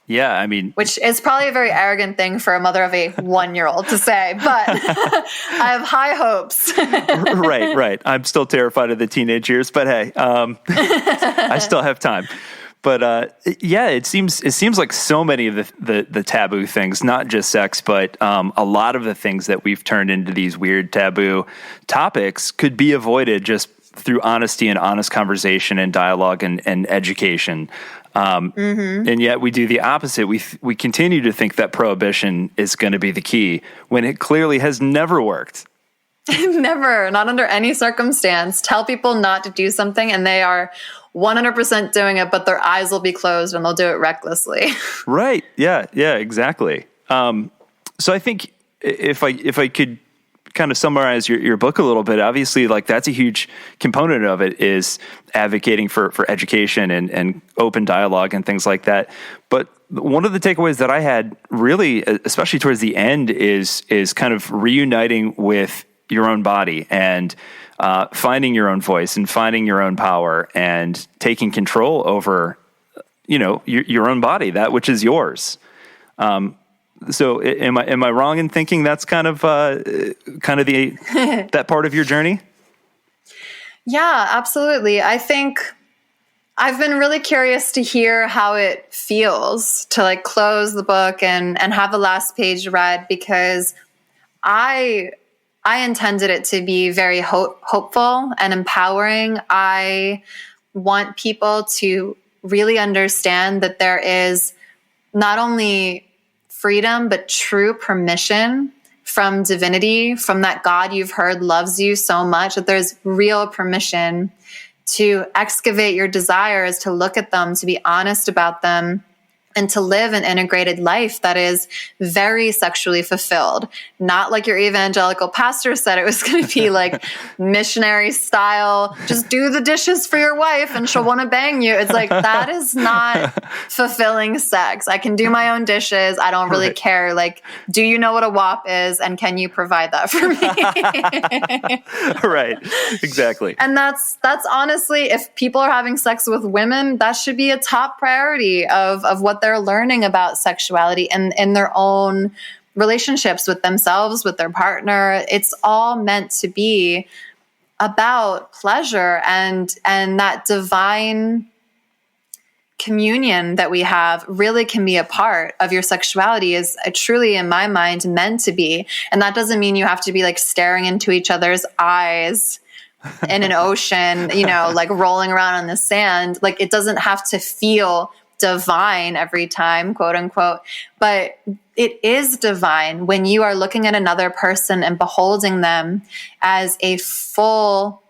Yeah, I mean... Which is probably a very arrogant thing for a mother of a 1-year-old to say, but I have high hopes. Right. I'm still terrified of the teenage years, but hey, I still have time. But yeah, it seems like so many of the taboo things, not just sex, but a lot of the things that we've turned into these weird taboo topics could be avoided just through honesty and honest conversation and dialogue and education. And yet we do the opposite. We continue to think that prohibition is going to be the key when it clearly has never worked. Never, not under any circumstance. Tell people not to do something and they are 100% doing it, but their eyes will be closed and they'll do it recklessly. Right. Yeah, exactly. So I think if I could kind of summarize your book a little bit, obviously, like, that's a huge component of it is advocating for education and open dialogue and things like that. But one of the takeaways that I had really, especially towards the end, is kind of reuniting with your own body and finding your own voice and finding your own power and taking control over, your own body, that which is yours. So am I wrong in thinking that's kind of the that part of your journey? Yeah, absolutely. I think I've been really curious to hear how it feels to like close the book and have the last page read, because I intended it to be very hopeful and empowering. I want people to really understand that there is not only freedom, but true permission from divinity, from that God you've heard loves you so much, that there's real permission to excavate your desires, to look at them, to be honest about them, and to live an integrated life that is very sexually fulfilled. Not like your evangelical pastor said it was going to be like missionary style, just do the dishes for your wife and she'll want to bang you. It's like, that is not fulfilling sex. I can do my own dishes. I don't really care. Like, do you know what a WAP is? And can you provide that for me? Right. Exactly. And that's honestly, if people are having sex with women, that should be a top priority of what they're learning about sexuality and in their own relationships with themselves, with their partner. It's all meant to be about pleasure and that divine communion that we have really can be a part of your sexuality, is truly, in my mind, meant to be. And that doesn't mean you have to be like staring into each other's eyes in an ocean, like rolling around on the sand. Like, it doesn't have to feel divine every time, quote unquote, but it is divine when you are looking at another person and beholding them as a full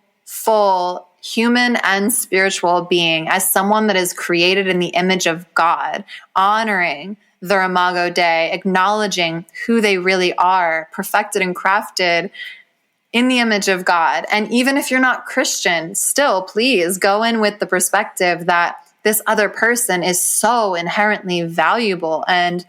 human and spiritual being, as someone that is created in the image of God, honoring their Imago Dei, acknowledging who they really are, perfected and crafted in the image of God. And even if you're not Christian, still, please go in with the perspective that this other person is so inherently valuable and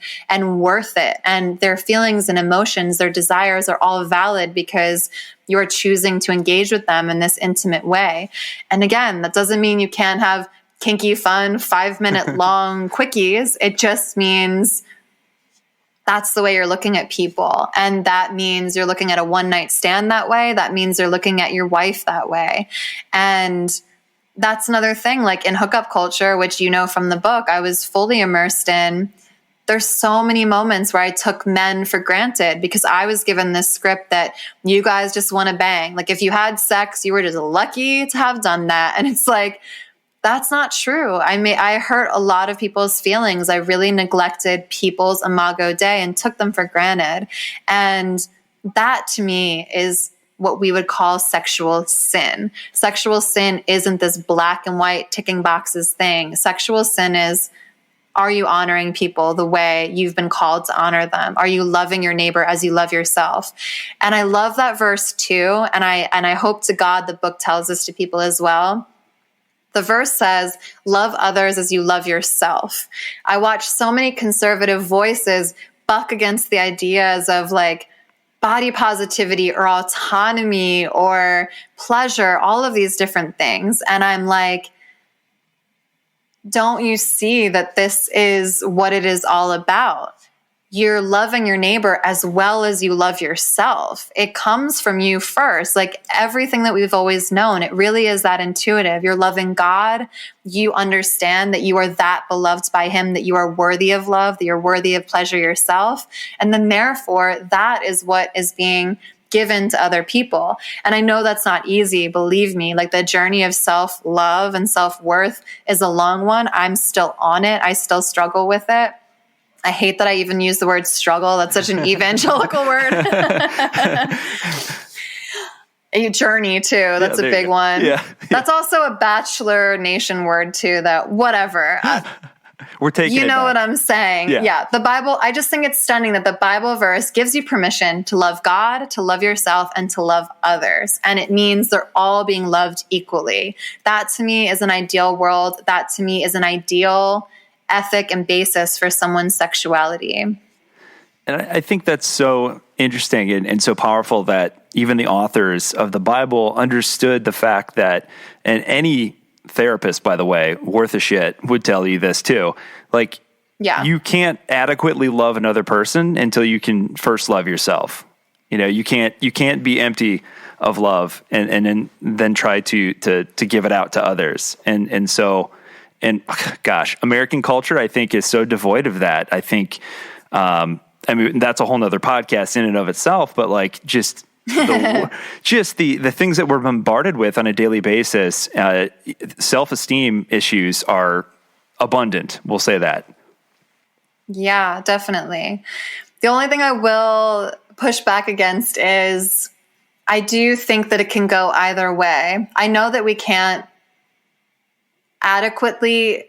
worth it. And their feelings and emotions, their desires are all valid because you're choosing to engage with them in this intimate way. And again, that doesn't mean you can't have kinky, fun, 5-minute long quickies. It just means that's the way you're looking at people. And that means you're looking at a one-night stand that way. That means you're looking at your wife that way. And that's another thing, like in hookup culture, which from the book, I was fully immersed in. There's so many moments where I took men for granted because I was given this script that you guys just want to bang. Like, if you had sex, you were just lucky to have done that. And it's like, that's not true. I hurt a lot of people's feelings. I really neglected people's Imago Dei and took them for granted. And that to me is what we would call sexual sin. Sexual sin isn't this black and white ticking boxes thing. Sexual sin is, are you honoring people the way you've been called to honor them? Are you loving your neighbor as you love yourself? And I love that verse too. And I hope to God the book tells this to people as well. The verse says, love others as you love yourself. I watch so many conservative voices buck against the ideas of like body positivity or autonomy or pleasure, all of these different things. And I'm like, don't you see that this is what it is all about? You're loving your neighbor as well as you love yourself. It comes from you first. Like everything that we've always known, it really is that intuitive. You're loving God. You understand that you are that beloved by him, that you are worthy of love, that you're worthy of pleasure yourself. And then therefore, that is what is being given to other people. And I know that's not easy, believe me. Like the journey of self-love and self-worth is a long one. I'm still on it. I still struggle with it. I hate that I even use the word struggle. That's such an evangelical word. A journey too. That's a big one. Yeah. That's also a Bachelor Nation word too, that whatever. We're taking You know what I'm saying? Yeah. The Bible, I just think it's stunning that the Bible verse gives you permission to love God, to love yourself, and to love others. And it means they're all being loved equally. That to me is an ideal world. That to me is an ideal ethic and basis for someone's sexuality. And I think that's so interesting and so powerful that even the authors of the Bible understood the fact that, and any therapist, by the way, worth a shit, would tell you this too. Like, you can't adequately love another person until you can first love yourself. You know, you can't be empty of love and then try to give it out to others. And so, and gosh, American culture, I think, is so devoid of that. I think, I mean, that's a whole nother podcast in and of itself, but like just the things that we're bombarded with on a daily basis, self-esteem issues are abundant. We'll say that. Yeah, definitely. The only thing I will push back against is I do think that it can go either way. I know that we can't adequately,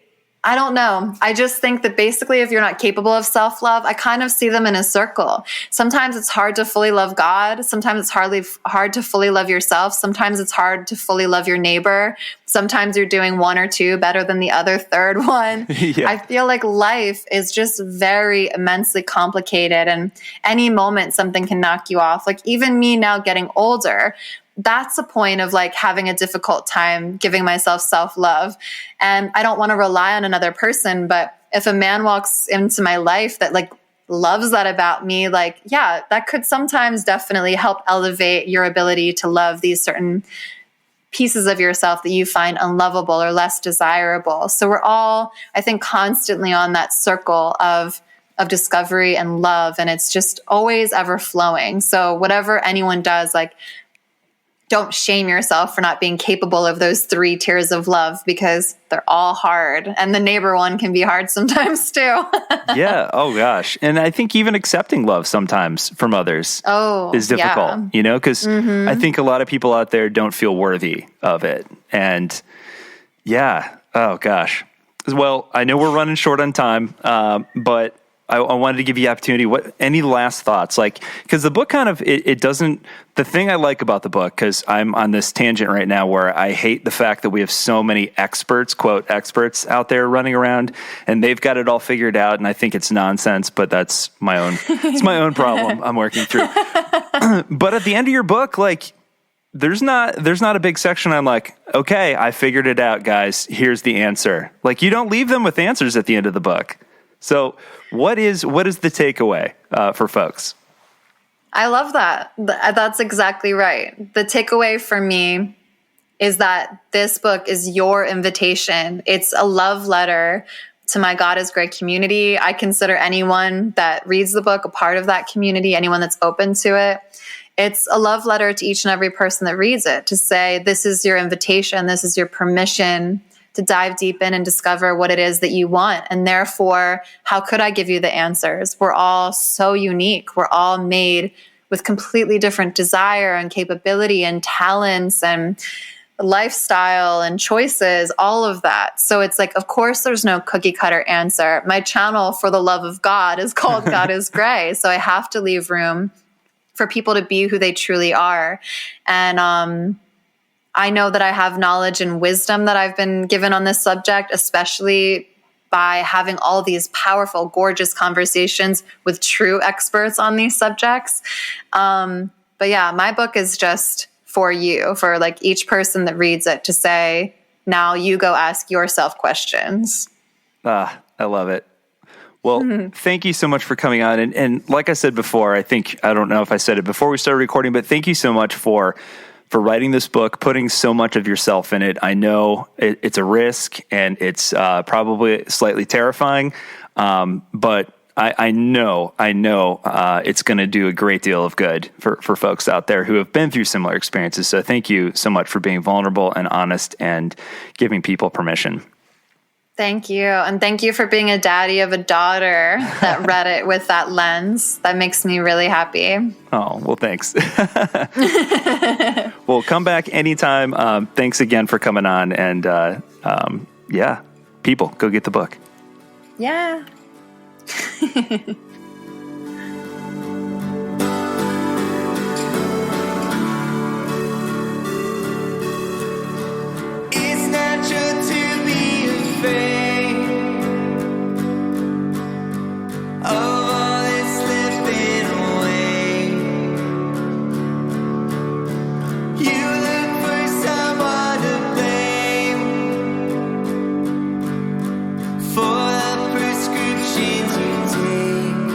I don't know. I just think that basically if you're not capable of self-love, I kind of see them in a circle. Sometimes it's hard to fully love God. Sometimes it's hard to fully love yourself. Sometimes it's hard to fully love your neighbor. Sometimes you're doing one or two better than the other third one. I feel like life is just very immensely complicated, and any moment something can knock you off. Like even me now getting older, that's a point of like having a difficult time giving myself self-love. And I don't want to rely on another person, but if a man walks into my life that like loves that about me, like, yeah, that could sometimes definitely help elevate your ability to love these certain pieces of yourself that you find unlovable or less desirable. So we're all, I think, constantly on that circle of discovery and love. And it's just always ever flowing. So whatever anyone does, like, don't shame yourself for not being capable of those 3 tiers of love, because they're all hard. And the neighbor one can be hard sometimes too. Yeah. Oh gosh. And I think even accepting love sometimes from others is difficult, you know, because I think a lot of people out there don't feel worthy of it. And yeah. Oh gosh. Well, I know we're running short on time, but I wanted to give you the opportunity. Any last thoughts? Like, because the book kind of, it doesn't, the thing I like about the book, because I'm on this tangent right now where I hate the fact that we have so many experts, quote, experts out there running around, and they've got it all figured out. And I think it's nonsense, but that's my own, it's my own problem I'm working through. But at the end of your book, like, there's not a big section I'm like, okay, I figured it out, guys. Here's the answer. Like, you don't leave them with answers at the end of the book. So what is the takeaway for folks? I love that. That's exactly right. The takeaway for me is that this book is your invitation. It's a love letter to my God is Great community. I consider anyone that reads the book a part of that community, anyone that's open to it. It's a love letter to each and every person that reads it, to say, this is your invitation, this is your permission to dive deep in and discover what it is that you want. And therefore, how could I give you the answers? We're all so unique. We're all made with completely different desire and capability and talents and lifestyle and choices, all of that. So it's like, of course, there's no cookie cutter answer. My channel, For the Love of God, is called God is Gray. So I have to leave room for people to be who they truly are. And, I know that I have knowledge and wisdom that I've been given on this subject, especially by having all these powerful, gorgeous conversations with true experts on these subjects. But yeah, my book is just for you, for like each person that reads it to say, now you go ask yourself questions. I love it. Well, thank you so much for coming on. And like I said before, I don't know if I said it before we started recording, but thank you so much for writing this book, putting so much of yourself in it. I know it's a risk and it's probably slightly terrifying, but I know it's going to do a great deal of good for folks out there who have been through similar experiences. So thank you so much for being vulnerable and honest and giving people permission. Thank you. And thank you for being a daddy of a daughter that read it with that lens. That makes me really happy. Oh, well, thanks. Well, come back anytime. Thanks again for coming on. And yeah, people, go get the book. Yeah. It's natural to be afraid of all that's slipping away. You look for someone to blame for the prescriptions you take.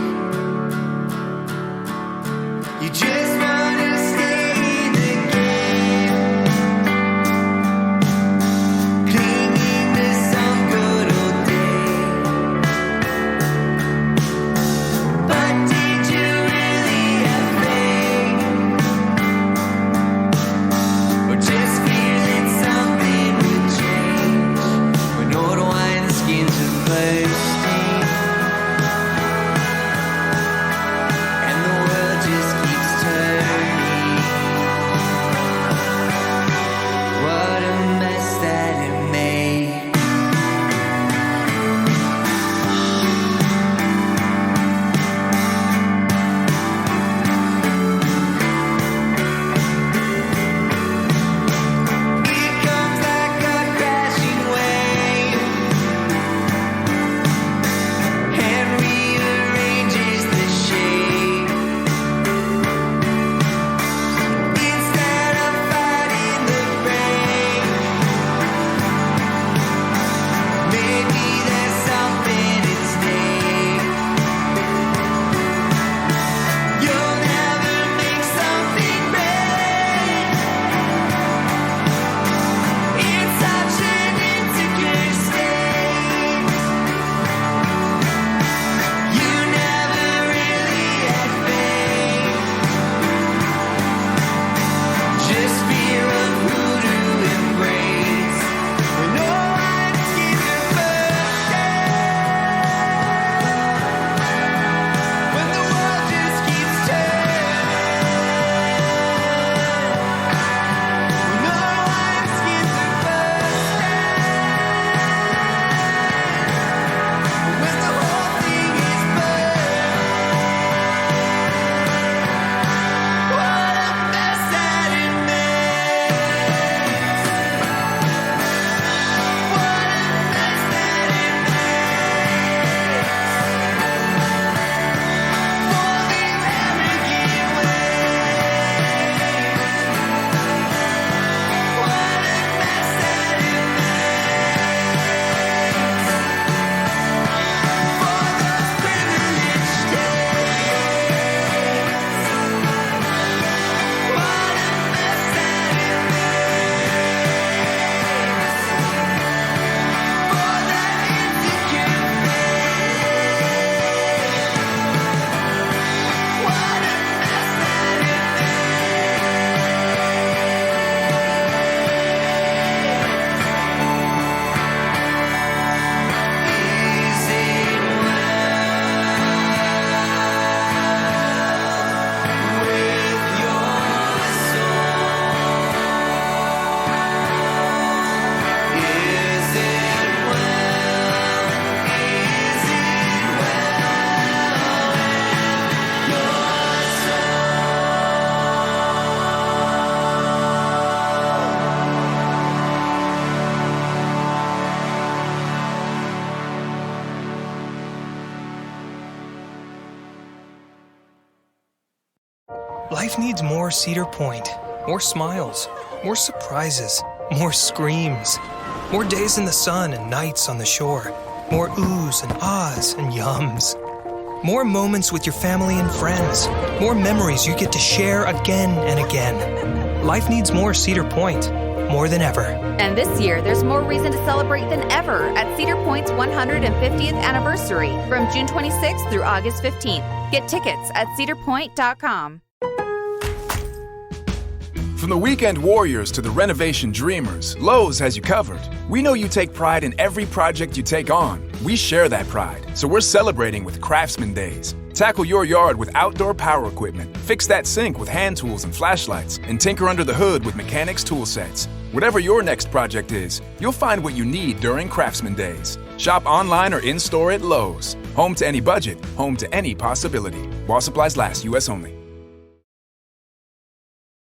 Life needs more Cedar Point, more smiles, more surprises, more screams, more days in the sun and nights on the shore, more oohs and ahs and yums, more moments with your family and friends, more memories you get to share again and again. Life needs more Cedar Point, more than ever. And this year, there's more reason to celebrate than ever at Cedar Point's 150th anniversary from June 26th through August 15th. Get tickets at cedarpoint.com. From the weekend warriors to the renovation dreamers, Lowe's has you covered. We know you take pride in every project you take on. We share that pride, so we're celebrating with Craftsman Days. Tackle your yard with outdoor power equipment, fix that sink with hand tools and flashlights, and tinker under the hood with mechanics tool sets. Whatever your next project is, you'll find what you need during Craftsman Days. Shop online or in-store at Lowe's. Home to any budget, home to any possibility. While supplies last, U.S. only.